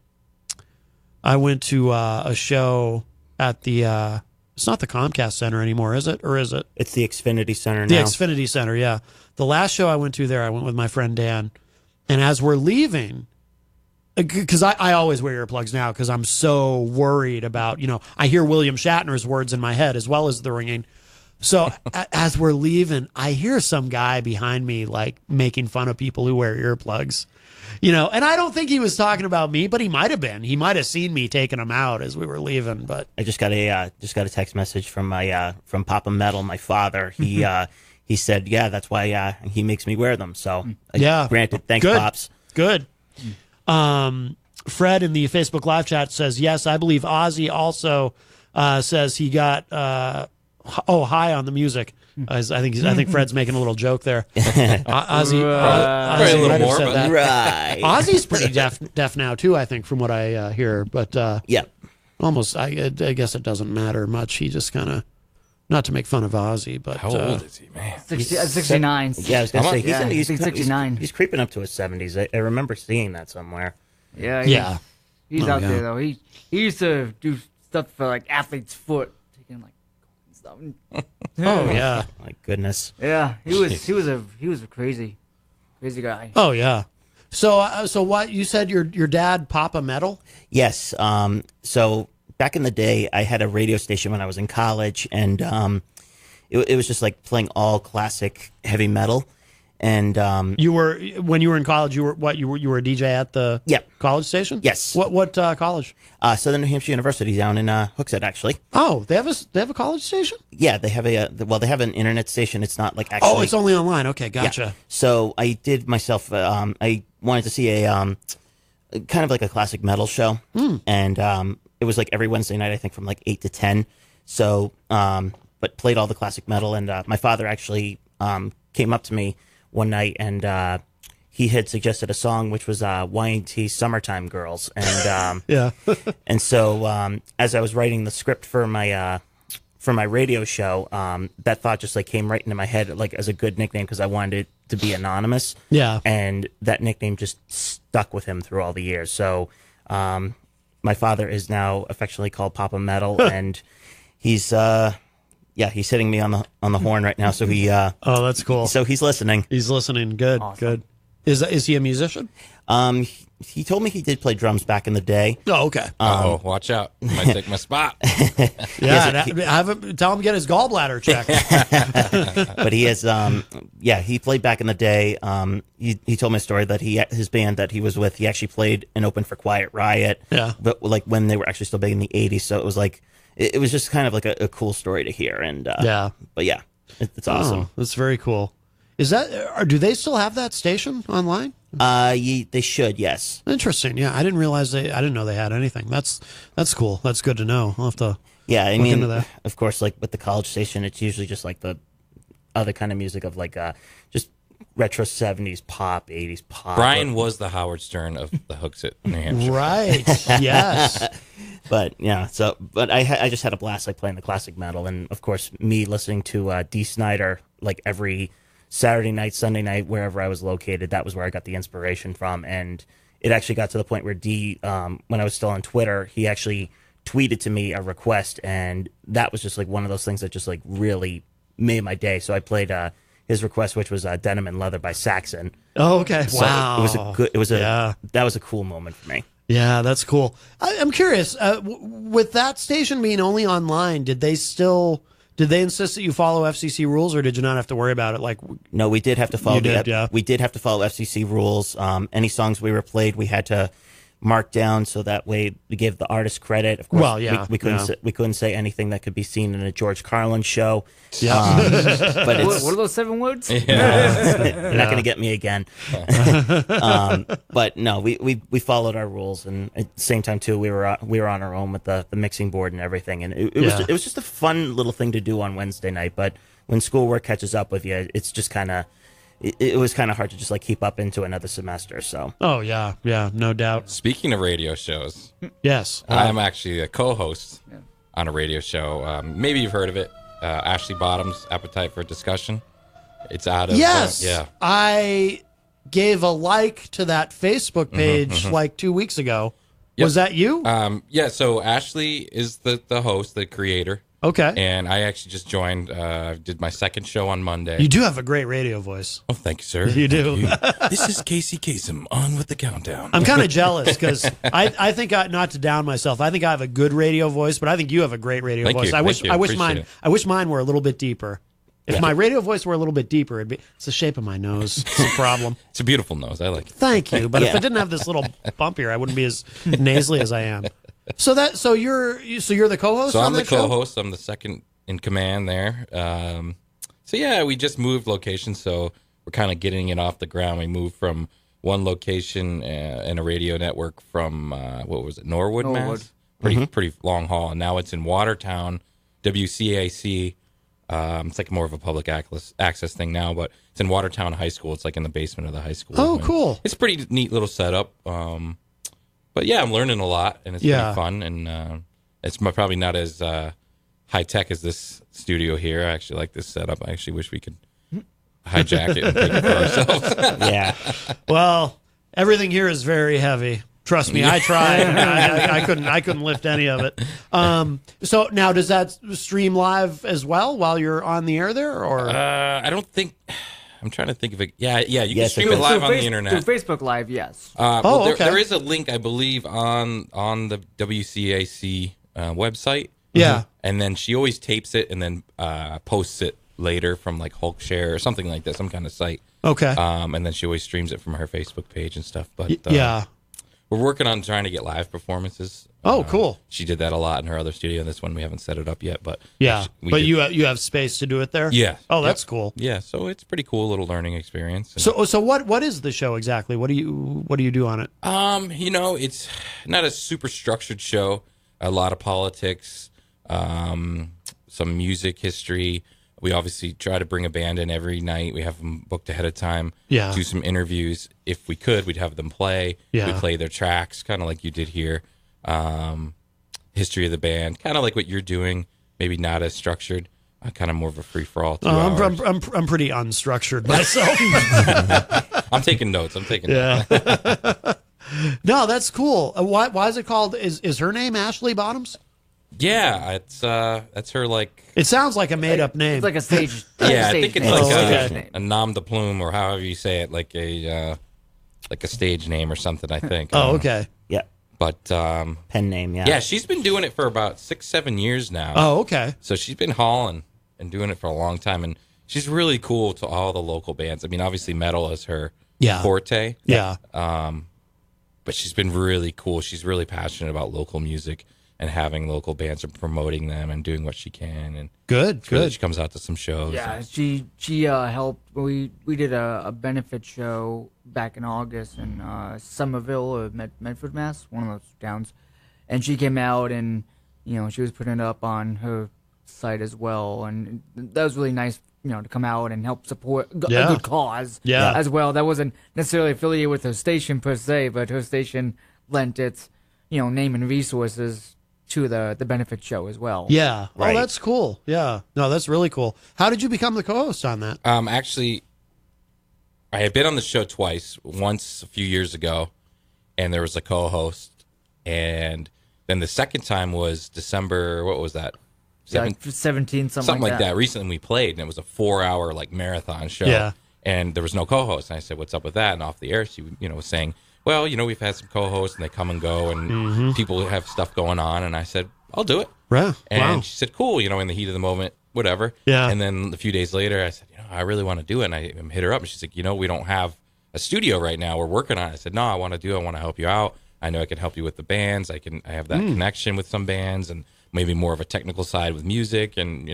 B: I went to a show at the, it's not the Comcast Center anymore, is it? Or is it?
D: It's the Xfinity Center
B: The
D: now.
B: Xfinity Center, yeah. The last show I went to there, I went with my friend Dan. And as we're leaving, because I always wear earplugs now because I'm so worried about, I hear William Shatner's words in my head as well as the ringing. So as we're leaving, I hear some guy behind me like making fun of people who wear earplugs. And I don't think he was talking about me, but he might have been. He might have seen me taking them out as we were leaving. But
D: I just got a text message from my from Papa Metal, my father. He said, yeah, that's why he makes me wear them. So
B: Yeah.
D: granted, thanks,
B: Good.
D: Pops.
B: Good. Fred in the Facebook live chat says, yes, I believe Ozzy also says he got high on the music. I think Fred's making a little joke there. Ozzy,
E: Probably a little
B: might have
E: more,
B: said
E: but-
B: that.
D: Right.
B: Ozzy's pretty deaf now too, I think, from what I hear. But
D: Yeah.
B: almost, I guess it doesn't matter much. He just kind of, not to make fun of Ozzy, but
E: How old is he, man?
C: 69.
D: Yeah, I was gonna say
C: Yeah,
D: he's
C: 69.
D: He's creeping up to his 70s. I remember seeing that somewhere.
C: Yeah.
B: yeah.
C: He's
B: Oh,
C: out
B: yeah.
C: there though. He used to do stuff for like athlete's foot, taking like stuff.
B: Oh yeah.
D: My goodness.
C: Yeah, he was a crazy guy.
B: Oh yeah. So what you said? Your dad, Papa Metal?
D: Yes. So back in the day, I had a radio station when I was in college, and it was just like playing all classic heavy metal. And
B: You were when you were in college. You were a DJ at the
D: Yep.
B: college station?
D: Yes.
B: What college?
D: Southern New Hampshire University down in Hooksett, actually.
B: Oh, they have a college station?
D: Yeah, they have they have an internet station. It's not like actually.
B: Oh, it's only online. Okay,
D: Yeah.
B: gotcha.
D: So I did myself. I wanted to see a kind of like a classic metal show, and it was like every Wednesday night, I think, from like 8 to 10. So, but played all the classic metal, and my father actually came up to me one night and he had suggested a song which was Y&T Summertime Girls, and
B: Yeah.
D: and so as I was writing the script for my radio show, that thought just like came right into my head, like as a good nickname, because I wanted it to be anonymous.
B: Yeah.
D: And that nickname just stuck with him through all the years. So my father is now affectionately called Papa Metal, and he's he's hitting me on the horn right now. So
B: oh, that's cool.
D: so he's listening.
B: He's listening. Good.
C: Awesome.
B: Good. Is he a musician?
D: He told me he did play drums back in the day.
B: Oh, okay.
E: Oh, watch out! You might take my spot.
B: Yeah, have him, tell him to get his gallbladder checked.
D: But he has he played back in the day. He told me a story that his band that he was with, he actually played and opened for Quiet Riot.
B: Yeah.
D: But like when they were actually still big in the 80s, so it was like it was just kind of like a cool story to hear. And
B: Yeah.
D: but yeah, it's awesome.
B: Oh, that's very cool. Is that, or do they still have that station online?
D: They should, yes.
B: Interesting. Yeah, I didn't realize I didn't know they had anything. That's cool. That's good to know. I'll have to.
D: Yeah, I
B: look
D: mean,
B: into that.
D: of course, like with the college station, it's usually just like the other kind of music of like just retro 70s pop, 80s pop.
E: Brian was the Howard Stern of the Hooks at New Hampshire.
B: Right. Yes.
D: But yeah, but I just had a blast like playing the classic metal, and of course me listening to Dee Snider like every Saturday night, Sunday night, wherever I was located. That was where I got the inspiration from, and it actually got to the point where Dee, when I was still on Twitter, he actually tweeted to me a request, and that was just like one of those things that just like really made my day. So I played his request, which was Denim and Leather by Saxon.
B: Oh, okay.
D: So
B: Wow.
D: that was a cool moment for me.
B: Yeah, that's cool. I'm curious. With that station being only online, did they insist that you follow FCC rules, or did you not have to worry about it? Like,
D: No, we did have to follow.
B: yeah.
D: We did have to follow FCC rules. Any songs we were played, we had to mark down so that way we gave the artist credit. Of course,
B: Well, yeah,
D: we couldn't
B: yeah.
D: we couldn't say anything that could be seen in a George Carlin show.
B: Yeah.
D: But it's
C: What are those 7 words?
D: you're not going to get me again. But no, we followed our rules, and at the same time too, we were on our own with the mixing board and everything, and it was just a fun little thing to do on Wednesday night. But when schoolwork catches up with you, it's just kind of. It was kind of hard to just like keep up into another semester. So
B: Oh, yeah. Yeah, no doubt.
E: Speaking of radio shows,
B: Yes.
E: I'm actually a co-host on a radio show. Maybe you've heard of it. Ashley Bottom's Appetite for Discussion. It's out of
B: Yes.
E: yeah.
B: I gave a like to that Facebook page like 2 weeks ago.
E: Yep.
B: Was that you?
E: Yeah. So Ashley is the host, the creator,
B: Okay.
E: and I actually just joined. Did my second show on Monday.
B: You do have a great radio voice.
E: Oh, thank you, sir.
B: You do.
E: Thank you. This is Casey Kasem on with the countdown.
B: I'm kind of jealous because I think not to down myself. I think I have a good radio voice, but I think you have a great radio
E: Thank
B: voice.
E: you,
B: I wish
E: thank you. Appreciate it.
B: mine were a little bit deeper. If my radio voice were a little bit deeper, it's the shape of my nose. It's a problem.
E: It's a beautiful nose. I like it.
B: Thank you, but if
D: Yeah.
B: I didn't have this little bump here, I wouldn't be as nasally as I am. So you're the co-host.
E: So
B: on
E: I'm the
B: that show?
E: co-host. I'm the second in command there. So yeah, we just moved locations, so we're kind of getting it off the ground. We moved from one location in a radio network from what was it, Norwood, Mass? Pretty long haul, and now it's in Watertown, WCAC. It's like more of a public access thing now, but it's in Watertown High School. It's like in the basement of the high school.
B: Oh,
E: And
B: cool.
E: It's a pretty neat little setup. But yeah, I'm learning a lot, and it's pretty fun, and it's probably not as high tech as this studio here. I actually like this setup. I actually wish we could hijack it and take it for ourselves.
D: yeah,
B: Well, everything here is very heavy. Trust me, I tried. I couldn't lift any of it. So now, does that stream live as well while you're on the air there, or?
E: I don't think. I'm trying to think of it. Yeah. You can
D: Yes,
E: stream it live on the internet.
C: Through Facebook Live, yes.
B: okay.
E: There is a link, I believe, on the WCAC website.
B: Yeah.
E: And then she always tapes it and then posts it later from like Hulkshare or something like that, some kind of site.
B: Okay.
E: And then she always streams it from her Facebook page and stuff. But
B: Yeah.
E: we're working on trying to get live performances.
B: Oh, cool.
E: She did that a lot in her other studio. This one we haven't set it up yet, but
B: Yeah.
E: we
B: But
E: did-
B: you have space to do it there?
E: Yeah.
B: Oh, that's
E: Yep.
B: cool.
E: Yeah, so it's a pretty cool little learning experience. And,
B: So what is the show exactly? What do you do on it?
E: it's not a super structured show. A lot of politics, some music history. We obviously try to bring a band in every night. We have them booked ahead of time.
B: Yeah.
E: Do some interviews. If we could, we'd have them play.
B: Yeah.
E: We play their tracks, kind of like you did here. History of the band, kind of like what you're doing. Maybe not as structured. Kind of more of a free for all.
B: I'm pretty unstructured myself.
E: I'm taking notes. Notes.
B: No, that's cool. Why is it called? Is her name Ashley Bottoms?
E: Yeah, it's that's her like.
B: It sounds like a made up name.
C: It's like a stage.
E: Yeah, I
C: stage
E: think it's
C: name.
E: like
B: okay.
E: a nom de plume or however you say it, like a stage name or something. I think.
B: Oh, okay.
D: Yeah.
E: But
D: Pen name, yeah.
E: yeah, she's been doing it for about 6-7 years now.
B: Oh, okay.
E: So she's been hauling and doing it for a long time, and she's really cool to all the local bands. I mean, obviously metal is her forte.
B: Yeah.
E: But she's been really cool. She's really passionate about local music and having local bands and promoting them and doing what she can. And
B: Good.
E: she comes out to some shows.
C: Yeah, she helped. We did a benefit show back in August in Somerville or Medford, Mass, one of those towns, and she came out and she was putting it up on her site as well, and that was really nice. To come out and help support a good cause as well. That wasn't necessarily affiliated with her station per se, but her station lent its name and resources to the benefit show as well.
B: Yeah.
D: Right.
B: Oh, that's cool. Yeah. No, that's really cool. How did you become the co-host on that?
E: Actually, I had been on the show twice. Once a few years ago, and there was a co-host, and then the second time was December. What was that?
C: 17, something
E: like that. Recently we played, and it was a 4-hour like marathon show.
B: Yeah.
E: And there was no co-host. And I said, "What's up with that?" And off the air, she was saying, "Well, we've had some co-hosts, and they come and go, and people have stuff going on." And I said, "I'll do it."
B: Yeah.
E: And
B: Wow.
E: she said, "Cool." In the heat of the moment, whatever.
B: Yeah.
E: And then a few days later, I said, "I really want to do it." And I hit her up, and she's like, "We don't have a studio right now. We're working on it." I said, "No, I want to help you out. I know I can help you with the bands. I have that connection with some bands, and maybe more of a technical side with music." And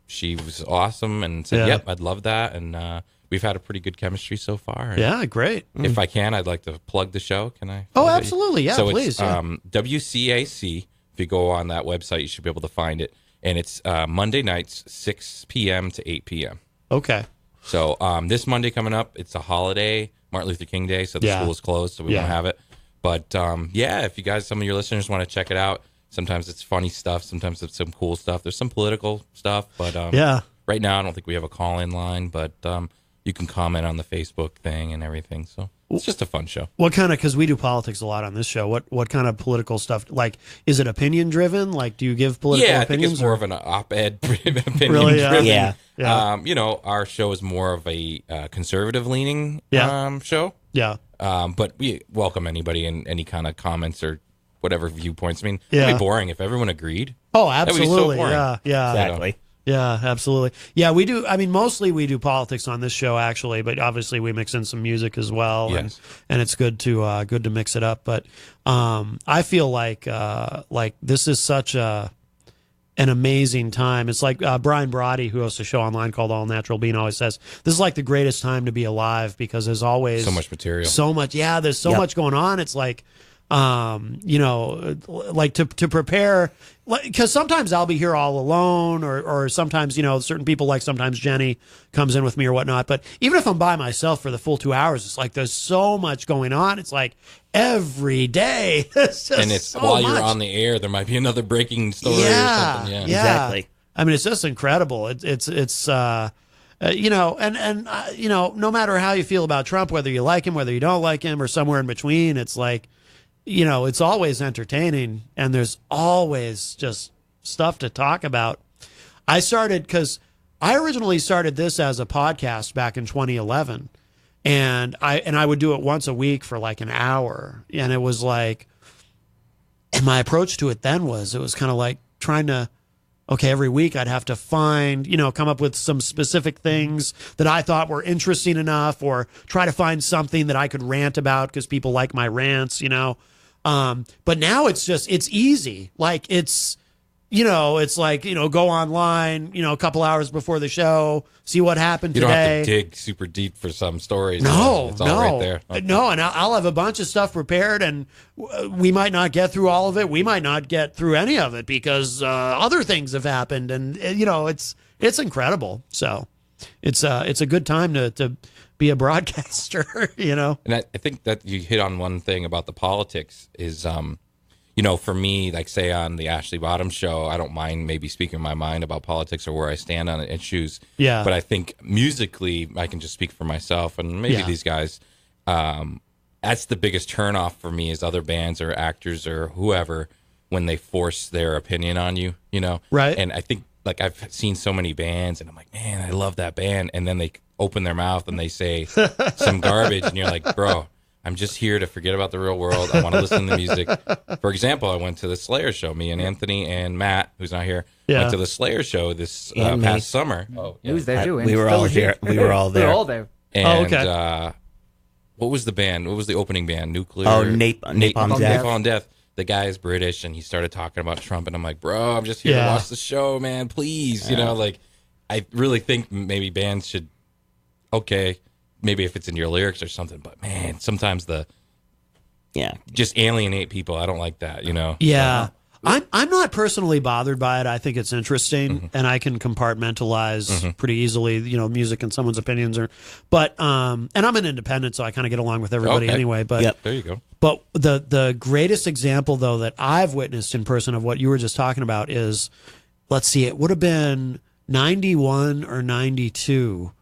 E: she was awesome and said, "Yep, I'd love that." And we've had a pretty good chemistry so far. And
B: Yeah, great.
E: if I can, I'd like to plug the show. Can I?
B: Oh,
E: plug it?
B: absolutely. Yeah,
E: so
B: please.
E: It's WCAC. If you go on that website, you should be able to find it. And it's Monday nights, 6 p.m. to 8 p.m.
B: Okay.
E: So this Monday coming up, it's a holiday, Martin Luther King Day, so the school is closed, so we won't have it. But if you guys, some of your listeners want to check it out, sometimes it's funny stuff, sometimes it's some cool stuff. There's some political stuff, but right now I don't think we have a call-in line, but you can comment on the Facebook thing and everything. So it's just a fun show.
B: What kind of, because we do politics a lot on this show, what kind of political stuff, like, is it opinion driven? Like, do you give political
E: I think
B: opinions?
E: it's more of an op-ed opinion
B: Really?
E: driven.
D: Yeah.
E: Our show is more of a conservative leaning show.
B: Yeah.
E: But we welcome anybody and any kind of comments or whatever viewpoints. I mean, it'd be boring if everyone agreed.
B: Oh,
E: That would be so
B: absolutely.
E: boring.
B: Yeah.
D: Exactly.
B: Yeah, absolutely. Yeah, we do. I mean, mostly we do politics on this show, actually, but obviously we mix in some music as well,
E: Yes.
B: and it's good to mix it up. But I feel like this is such an amazing time. It's like Brian Brody, who hosts a show online called All Natural Being, always says this is like the greatest time to be alive because there's always
E: So much material.
B: so much. Yeah, there's so much going on. It's like like to prepare, because sometimes I'll be here all alone, or sometimes certain people, like sometimes Jenny comes in with me or whatnot. But even if I'm by myself for the full 2 hours, it's like there's so much going on. It's like every day. It's just
E: And it's
B: so
E: while
B: much.
E: you're on the air, there might be another breaking story or something. Yeah.
D: Exactly.
B: I mean, it's just incredible. It's no matter how you feel about Trump, whether you like him, whether you don't like him, or somewhere in between, it's like, it's always entertaining, and there's always just stuff to talk about. Because I originally started this as a podcast back in 2011, and I would do it once a week for like an hour, and it was like, and my approach to it then was, it was kind of like trying to, okay, every week I'd have to find, come up with some specific things that I thought were interesting enough, or try to find something that I could rant about because people like my rants, But now it's easy. Like it's like, go online, a couple hours before the show, see what happened
E: You
B: today.
E: don't have to dig super deep for some stories.
B: No,
E: it's all
B: no,
E: right there.
B: no, and I'll have a bunch of stuff prepared, and we might not get through all of it. We might not get through any of it because other things have happened, and it's it's incredible. So it's a good time to be a broadcaster, you know.
E: And I think that you hit on one thing about the politics is, you know, for me, like say on the Ashley Bottom show, I don't mind maybe speaking my mind about politics or where I stand on issues.
B: Yeah.
E: But I think musically, I can just speak for myself and maybe
B: Yeah.
E: these guys. That's the biggest turnoff for me is other bands or actors or whoever when they force their opinion on you, you know?
B: Right.
E: And I think like I've seen so many bands and I'm like, man, I love that band. And then they open their mouth and they say some garbage and you're like, bro, I'm just here to forget about the real world. I want to listen to the music. For example, I went to the Slayer show. Me and Anthony and Matt, who's not here, went to the Slayer show this
D: And me.
E: past summer. Oh,
C: He was there too. and
D: We were
C: so
D: all
C: was he.
D: here. We were all
C: We were
D: there.
C: all there.
E: And
B: okay.
E: what was the band? What was the opening band? Nuclear.
D: Oh, Napalm Death.
E: Napalm Death. The guy is British, and he started talking about Trump, and I'm like, bro, I'm just here to
B: Yeah.
E: watch the show, man. Please, you know, like, I really think maybe bands should, okay, maybe if it's in your lyrics or something, but man, sometimes just alienate people. I don't like that, you know.
B: Yeah. I'm not personally bothered by it. I think it's interesting, and I can compartmentalize pretty easily, you know, music and someone's opinions. But and I'm an independent, so I kind of get along with everybody
E: Okay.
B: anyway. But
D: Yep.
E: There you go.
B: But the greatest example, though, that I've witnessed in person of what you were just talking about is, let's see, it would have been 91 or 92.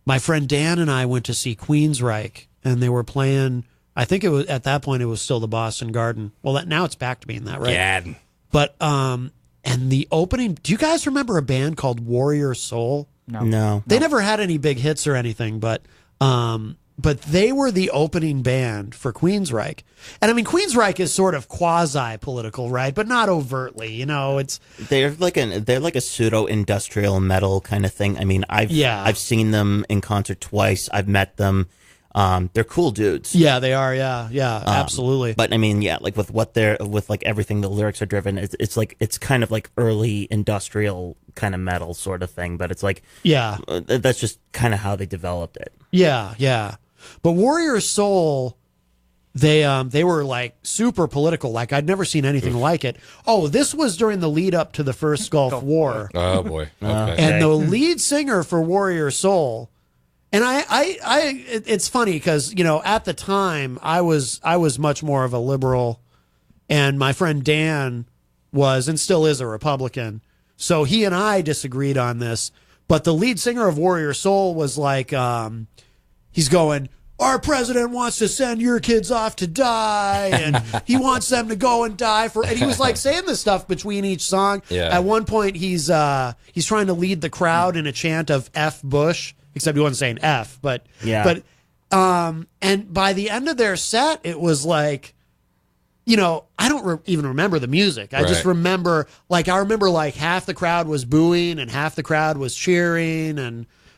B: My friend Dan and I went to see Queensryche, and they were playing. I think it was at that point it was still the Boston Garden. Well, now it's back to being that, right?
E: Yeah.
B: But and the opening. Do you guys remember a band called Warrior Soul?
D: No.
B: They never had any big hits or anything, but they were the opening band for Queensryche. And I mean, Queensryche is sort of quasi-political, right? But not overtly, you know,
D: They're like a pseudo industrial metal kind of thing. I mean, I've seen them in concert twice. I've met them. They're cool dudes.
B: yeah, they are. Yeah, absolutely.
D: But I mean, yeah, like with like everything, the lyrics are driven. It's kind of like early industrial kind of metal sort of thing. But it's like,
B: yeah,
D: that's just kind of how they developed it.
B: yeah. But Warrior Soul, they were like super political. Like I'd never seen anything like it. Oh, this was during the lead up to the first Gulf War.
E: Oh, boy. Okay.
B: And the lead singer for Warrior Soul, and it's funny because, you know, at the time I was much more of a liberal, and my friend Dan was and still is a Republican. So he and I disagreed on this, but the lead singer of Warrior Soul was like, he's going, our president wants to send your kids off to die, and he wants them to go and die for. And he was like saying this stuff between each song.
E: Yeah.
B: At one point, he's trying to lead the crowd in a chant of F Bush, except he wasn't saying F, but
D: Yeah.
B: and by the end of their set, it was like, you know, I don't even remember the music. I just
E: Right.
B: remember, like half the crowd was booing and half the crowd was cheering,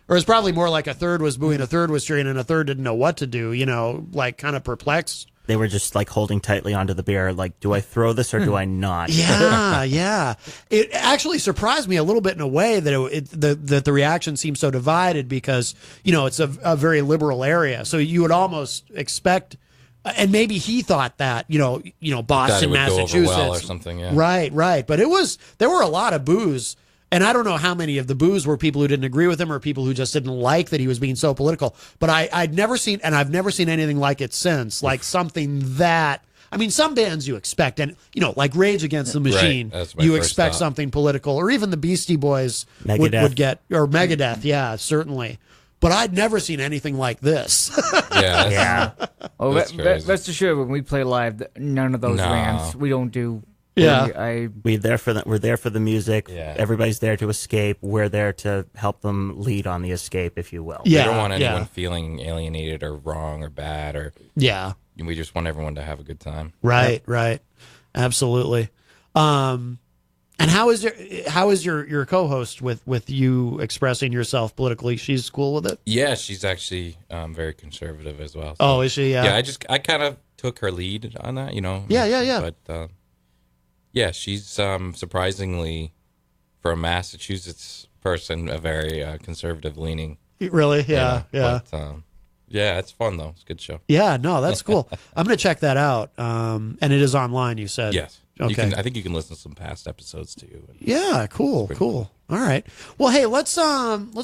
B: or it's probably more like a third was booing, a third was cheering, and a third didn't know what to do, you know, like kind of perplexed.
D: They were just like holding tightly onto the beer. Like, do I throw this or do I not?
B: Yeah. It actually surprised me a little bit in a way that the reaction seemed so divided because, you know, it's a very liberal area. So you would almost expect, and maybe he thought that, you know, Boston,
E: would go over
B: Massachusetts,
E: well or something, yeah.
B: Right. But there were a lot of boos. And I don't know how many of the boos were people who didn't agree with him or people who just didn't like that he was being so political. But I've never seen anything like it since. Like something that, I mean, some bands you expect, and, you know, like Rage Against the Machine,
E: That's my
B: you
E: first
B: expect
E: thought.
B: something political, or even the Beastie Boys
D: Megadeth.
B: would get, or Megadeth, yeah, certainly. But I'd never seen anything like this.
E: Yeah.
D: Yeah.
C: Oh,
E: That's crazy.
C: rest assured, when we play live, none of those
E: No.
C: rants. We don't do.
B: Yeah.
D: We're there for the music.
E: Yeah.
D: Everybody's there to escape. We're there to help them lead on the escape, if you will.
B: Yeah.
E: We don't want anyone
B: yeah.
E: feeling alienated or wrong or bad, or
B: Yeah.
E: we just want everyone to have a good time.
B: Right. Absolutely. And how is your co-host with you expressing yourself politically? She's cool with it?
E: Yeah, she's actually very conservative as well. So.
B: Oh, is she?
E: Yeah, I kind of took her lead on that, you know.
B: Yeah.
E: But yeah, she's surprisingly, for a Massachusetts person, a very conservative leaning.
B: Really? Yeah.
E: But, yeah, it's fun though. It's a good show.
B: Yeah, no, that's cool. I'm going to check that out. And it is online, you said.
E: Yes.
B: Okay.
E: I think you can listen to some past episodes too.
B: Yeah, cool. All right. Well, hey, let's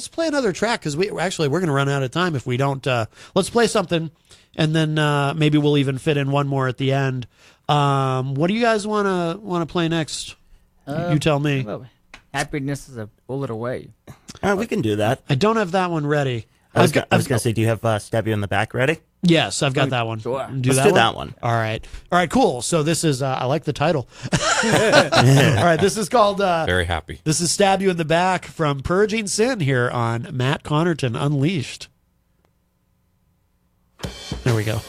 B: play another track because we're going to run out of time if we don't. Let's play something, and then maybe we'll even fit in one more at the end. What do you guys want to play next? You tell me.
C: Well, happiness is a bullet away.
D: We can do that.
B: I don't have that one ready.
D: I was going to say, do you have Stab You in the Back ready?
B: Yes, I've got that one.
C: Sure.
B: Let's
D: do that one.
B: All right, cool. So this is I like the title. All right, this is called
E: Very happy.
B: This is Stab You in the Back from Purging Sin here on Matt Connarton Unleashed. There we go.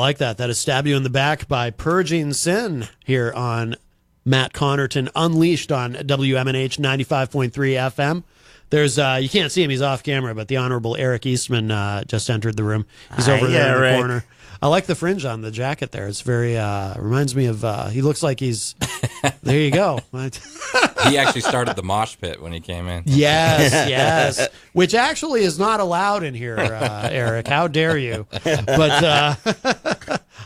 B: like that. That is Stab You in the Back by Purging Sin here on Matt Connarton Unleashed on WMNH 95.3 FM. There's you can't see him, he's off camera, but the Honorable Eric Eastman just entered the room. He's over there in the corner. I like the fringe on the jacket there. It's very reminds me of he looks like he's there you go.
E: He actually started the mosh pit when he came in.
B: Yes. Which actually is not allowed in here, Eric. How dare you? But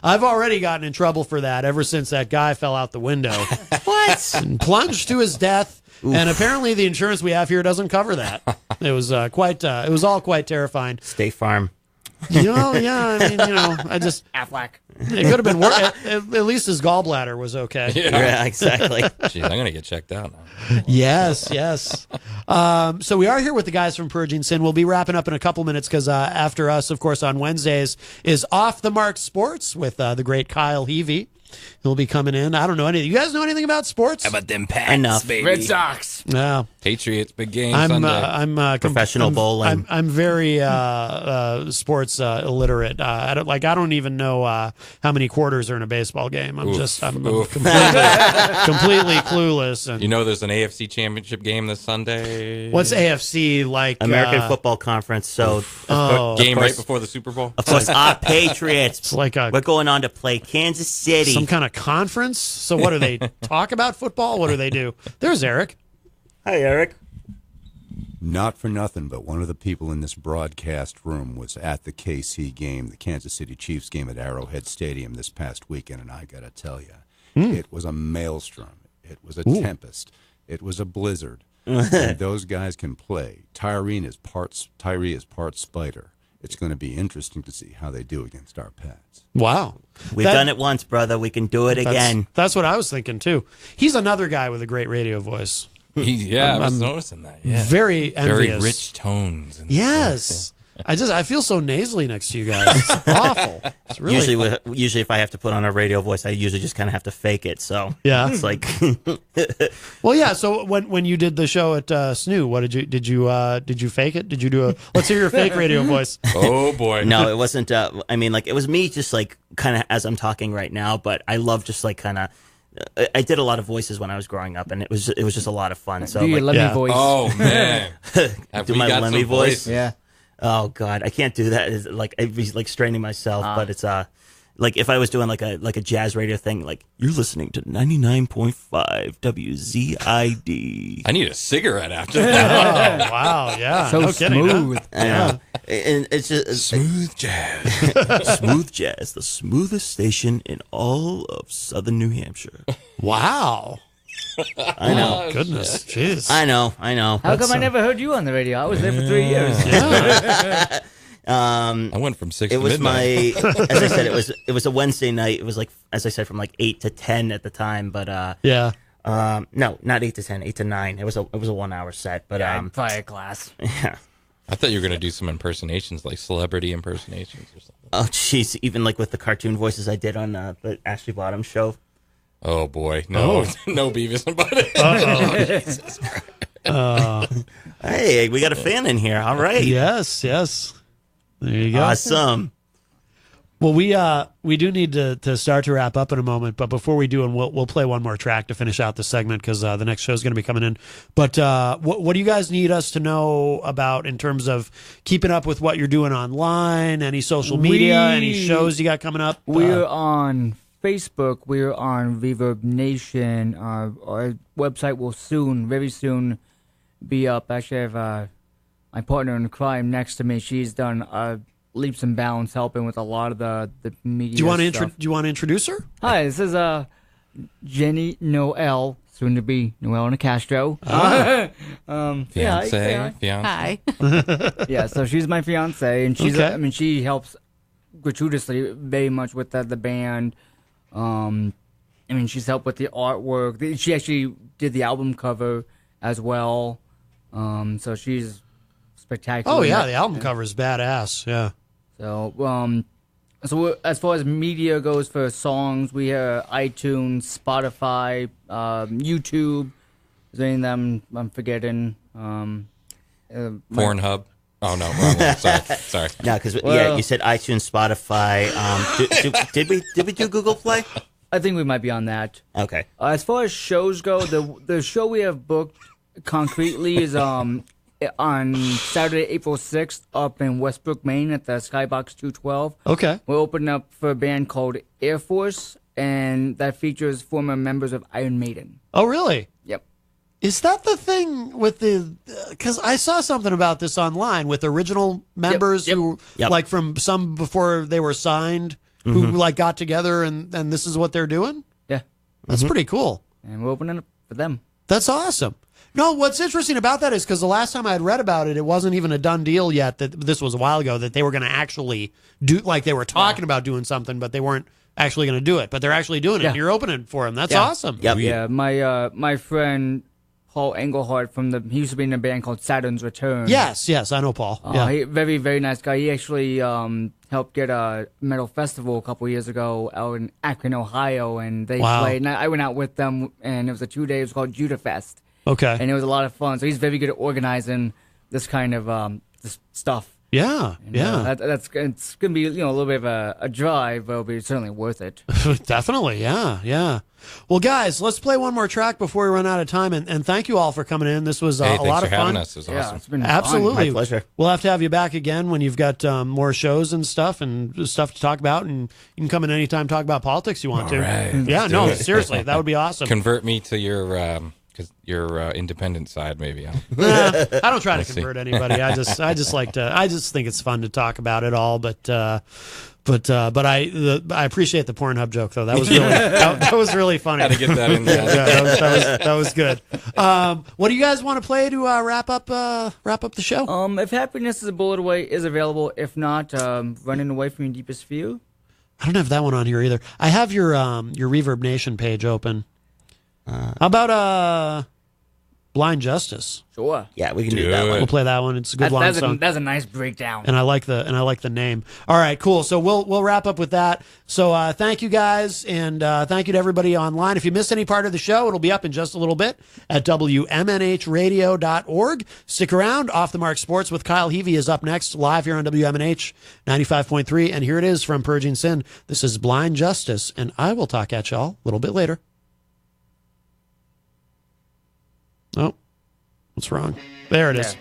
B: I've already gotten in trouble for that ever since that guy fell out the window.
D: What?
B: And plunged to his death. Oof. And apparently the insurance we have here doesn't cover that. It was it was all quite terrifying.
D: State Farm.
B: Yeah, I mean, I just
C: Affleck.
B: It could have been worse. At least his gallbladder was okay.
D: Yeah, exactly.
E: Jeez, I'm gonna get checked out now.
B: Yes. So we are here with the guys from Purging Sin. We'll be wrapping up in a couple minutes because after us, of course, on Wednesdays is Off the Mark Sports with the great Kyle Heavey. He'll be coming in. I don't know anything. You guys know anything about sports?
E: How about them Pats,
D: Enough.
E: baby?
C: Red Sox.
B: No.
E: Patriots, big game Sunday.
B: I'm
D: Professional bowling.
B: I'm very sports illiterate. I don't even know how many quarters are in a baseball game. I'm completely clueless. And
E: You know, there's an AFC Championship game this Sunday.
B: what's AFC like?
D: American Football Conference. So,
E: Game right before the Super Bowl?
D: of course, our Patriots.
B: It's like
D: We're going on to play Kansas City.
B: some kind of conference. So what do they talk about football? What do they do? There's Eric.
D: Hi, Eric.
F: Not for nothing, but one of the people in this broadcast room was at the KC game, the Kansas City Chiefs game at Arrowhead Stadium this past weekend, and I got to tell you, it was a maelstrom. It was a tempest. It was a blizzard. And those guys can play. Tyree is part spider. It's going to be interesting to see how they do against our Pats.
B: Wow.
D: We've done it once, brother. We can do it again.
B: That's what I was thinking, too. He's another guy with a great radio voice.
E: I was noticing that. Yeah.
B: Very envious.
E: Very rich tones. And
B: Yes. I feel so nasally next to you guys. It's awful. It's really
D: Usually, if I have to put on a radio voice, I usually just kind of have to fake it. So
B: Yeah.
D: it's like,
B: Well, yeah. So when you did the show at SNU, what did you fake it? Did you do a? Let's hear your fake radio voice.
E: Oh boy.
D: no, it wasn't. I mean, like it was me, just like kind of as I'm talking right now. But I love just like kind of. I did a lot of voices when I was growing up, and it was just a lot of fun. So
C: Do your
D: like,
C: Lemmy voice.
E: Oh man. Have
D: Do
E: we
D: my
E: got
D: Lemmy
E: some
D: voice?
E: voices?
C: Yeah.
D: Oh God, I can't do that. It's like I'd be like straining myself, but it's like if I was doing like a jazz radio thing, like you're listening to 99.5 WZID.
E: I need a cigarette after that.
B: Oh wow, yeah.
C: So
B: no kidding, huh?
C: smooth.
D: I know. And it's just
E: Smooth jazz.
D: Smooth Jazz, the smoothest station in all of southern New Hampshire.
B: Wow.
D: I know.
B: Goodness, jeez.
D: I know.
C: How come I never heard you on the radio? I was there for 3 years.
E: I went from 6
D: It
E: to
D: was
E: midnight.
D: as I said, it was a Wednesday night. It was like, as I said, from like 8 to 10 at the time. But
B: Yeah.
D: no, not 8 to 10, 8 to 9. It was a 1 hour set. But
C: Fire class.
D: yeah.
E: I thought you were going to do some impersonations, like celebrity impersonations or something.
D: Oh jeez, even like with the cartoon voices I did on the Ashley Bottom show.
E: Oh boy, no, no Beavis and Butthead.
D: Hey, we got a fan in here. All right.
B: Yes. There you go.
D: Awesome.
B: Well, we do need to start to wrap up in a moment, but before we do, and we'll play one more track to finish out the segment because the next show is going to be coming in. But what do you guys need us to know about in terms of keeping up with what you're doing online, any social media, any shows you got coming up?
C: We're on Facebook. We're on Reverb Nation. Our website will very soon be up. Actually, I have my partner in crime next to me. She's done leaps and bounds helping with a lot of the media
B: Do you want
C: stuff.
B: to introduce her?
C: Hi, this is Jenny Noel, soon to be Noel Nicastro.
E: Fiance.
G: Hi.
C: Yeah, so she's my fiance, and she's
B: Okay.
C: I mean, she helps gratuitously very much with the band. I mean, she's helped with the artwork. She actually did the album cover as well. So she's spectacular.
B: Oh yeah, the album cover is badass. Yeah.
C: So, as far as media goes for songs, we have iTunes, Spotify, YouTube. Is there any of them I'm forgetting?
E: Pornhub. Oh no, wrong one. Sorry.
D: No, because
C: Well-
D: you said iTunes, Spotify. Did we do Google Play?
C: I think we might be on that.
D: Okay.
C: As far as shows go, the show we have booked concretely is on Saturday, April 6th, up in Westbrook, Maine, at the Skybox 212.
B: Okay.
C: We're opening up for a band called Air Force, and that features former members of Iron Maiden.
B: Oh, really?
C: Yep.
B: Is that the thing with the? Because I saw something about this online with original members
C: Yep.
B: who,
D: Yep.
B: like from some before they were signed, who like got together and this is what they're doing.
C: Yeah.
B: That's pretty cool.
C: And we're opening up for them.
B: That's awesome. No, what's interesting about that is because the last time I had read about it, it wasn't even a done deal yet. That this was a while ago that they were going to actually do, like they were talking about doing something, but they weren't actually going to do it. But they're actually doing it.
C: Yeah.
B: And you're opening for them. That's
C: Yeah.
B: awesome.
D: Yep.
C: Yeah, my friend Paul Engelhardt he used to be in a band called Saturn's Return.
B: Yes, I know Paul. Yeah.
C: He, very, very nice guy. He actually helped get a metal festival a couple years ago out in Akron, Ohio, and they
B: Wow.
C: played. And I went out with them, and it was a 2 day. It was called Judah Fest,
B: Okay.
C: and it was a lot of fun. So he's very good at organizing this kind of this stuff.
B: Yeah.
C: And,
B: Yeah.
C: it's gonna be a little bit of a drive, but it'll be certainly worth it.
B: Definitely, yeah. Well, guys, let's play one more track before we run out of time. And thank you all for coming in. This was
E: Hey,
B: a
E: thanks
B: lot
E: for
B: of
E: having
B: fun.
E: us. It was
C: Yeah,
E: awesome.
C: it's been
B: Absolutely,
D: My pleasure.
B: We'll have to have you back again when you've got more shows and stuff to talk about, and you can come in anytime talk about politics you want to.
E: right,
B: Yeah,
E: let's
B: no,
E: do it.
B: seriously, that would be awesome.
E: Convert me to your independent side, maybe.
B: I don't try to
E: see.
B: convert anybody. I just think it's fun to talk about it all. But I appreciate the Pornhub joke though. That was really that was really funny.
E: Had to get that in there.
B: Yeah, that was good. What do you guys want to play to wrap up the show?
C: If Happiness is a Bullet Away is available, if not, Running Away from Your Deepest Fear.
B: I don't have that one on here either. I have your Reverb Nation page open. How about Blind Justice?
C: Sure.
D: Yeah, we can do
E: Do
D: that
E: it.
D: one.
B: We'll play that one. It's a good long song.
C: That's a nice breakdown.
B: And I like the name. All right, cool. So we'll wrap up with that. So thank you guys, and thank you to everybody online. If you missed any part of the show, it'll be up in just a little bit at WMNHradio.org. Stick around. Off the Mark Sports with Kyle Heavey is up next, live here on WMNH 95.3. And here it is from Purging Sin. This is Blind Justice, and I will talk at y'all a little bit later. Oh, what's wrong? There it is.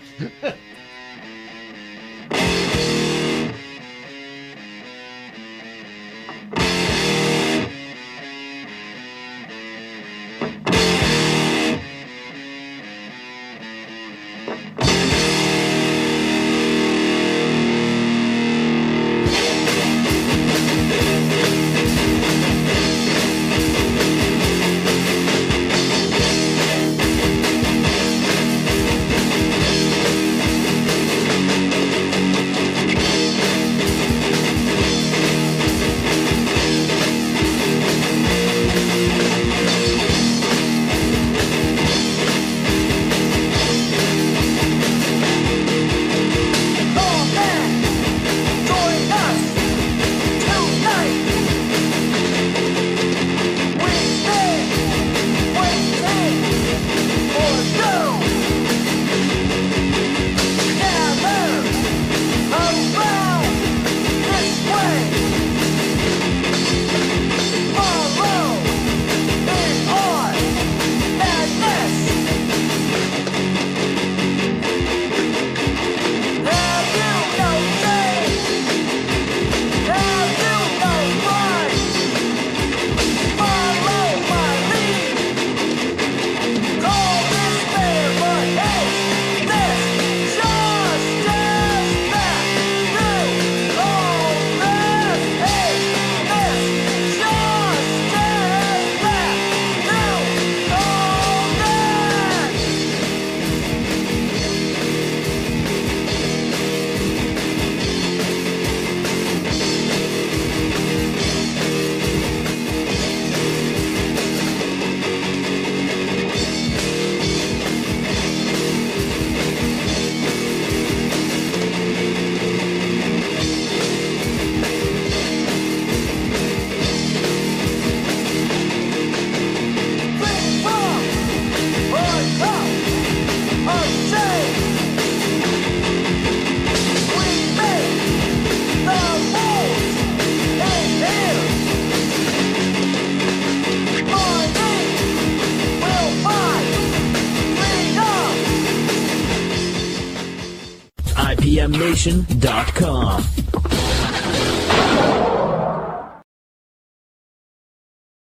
G: IPMNation.com.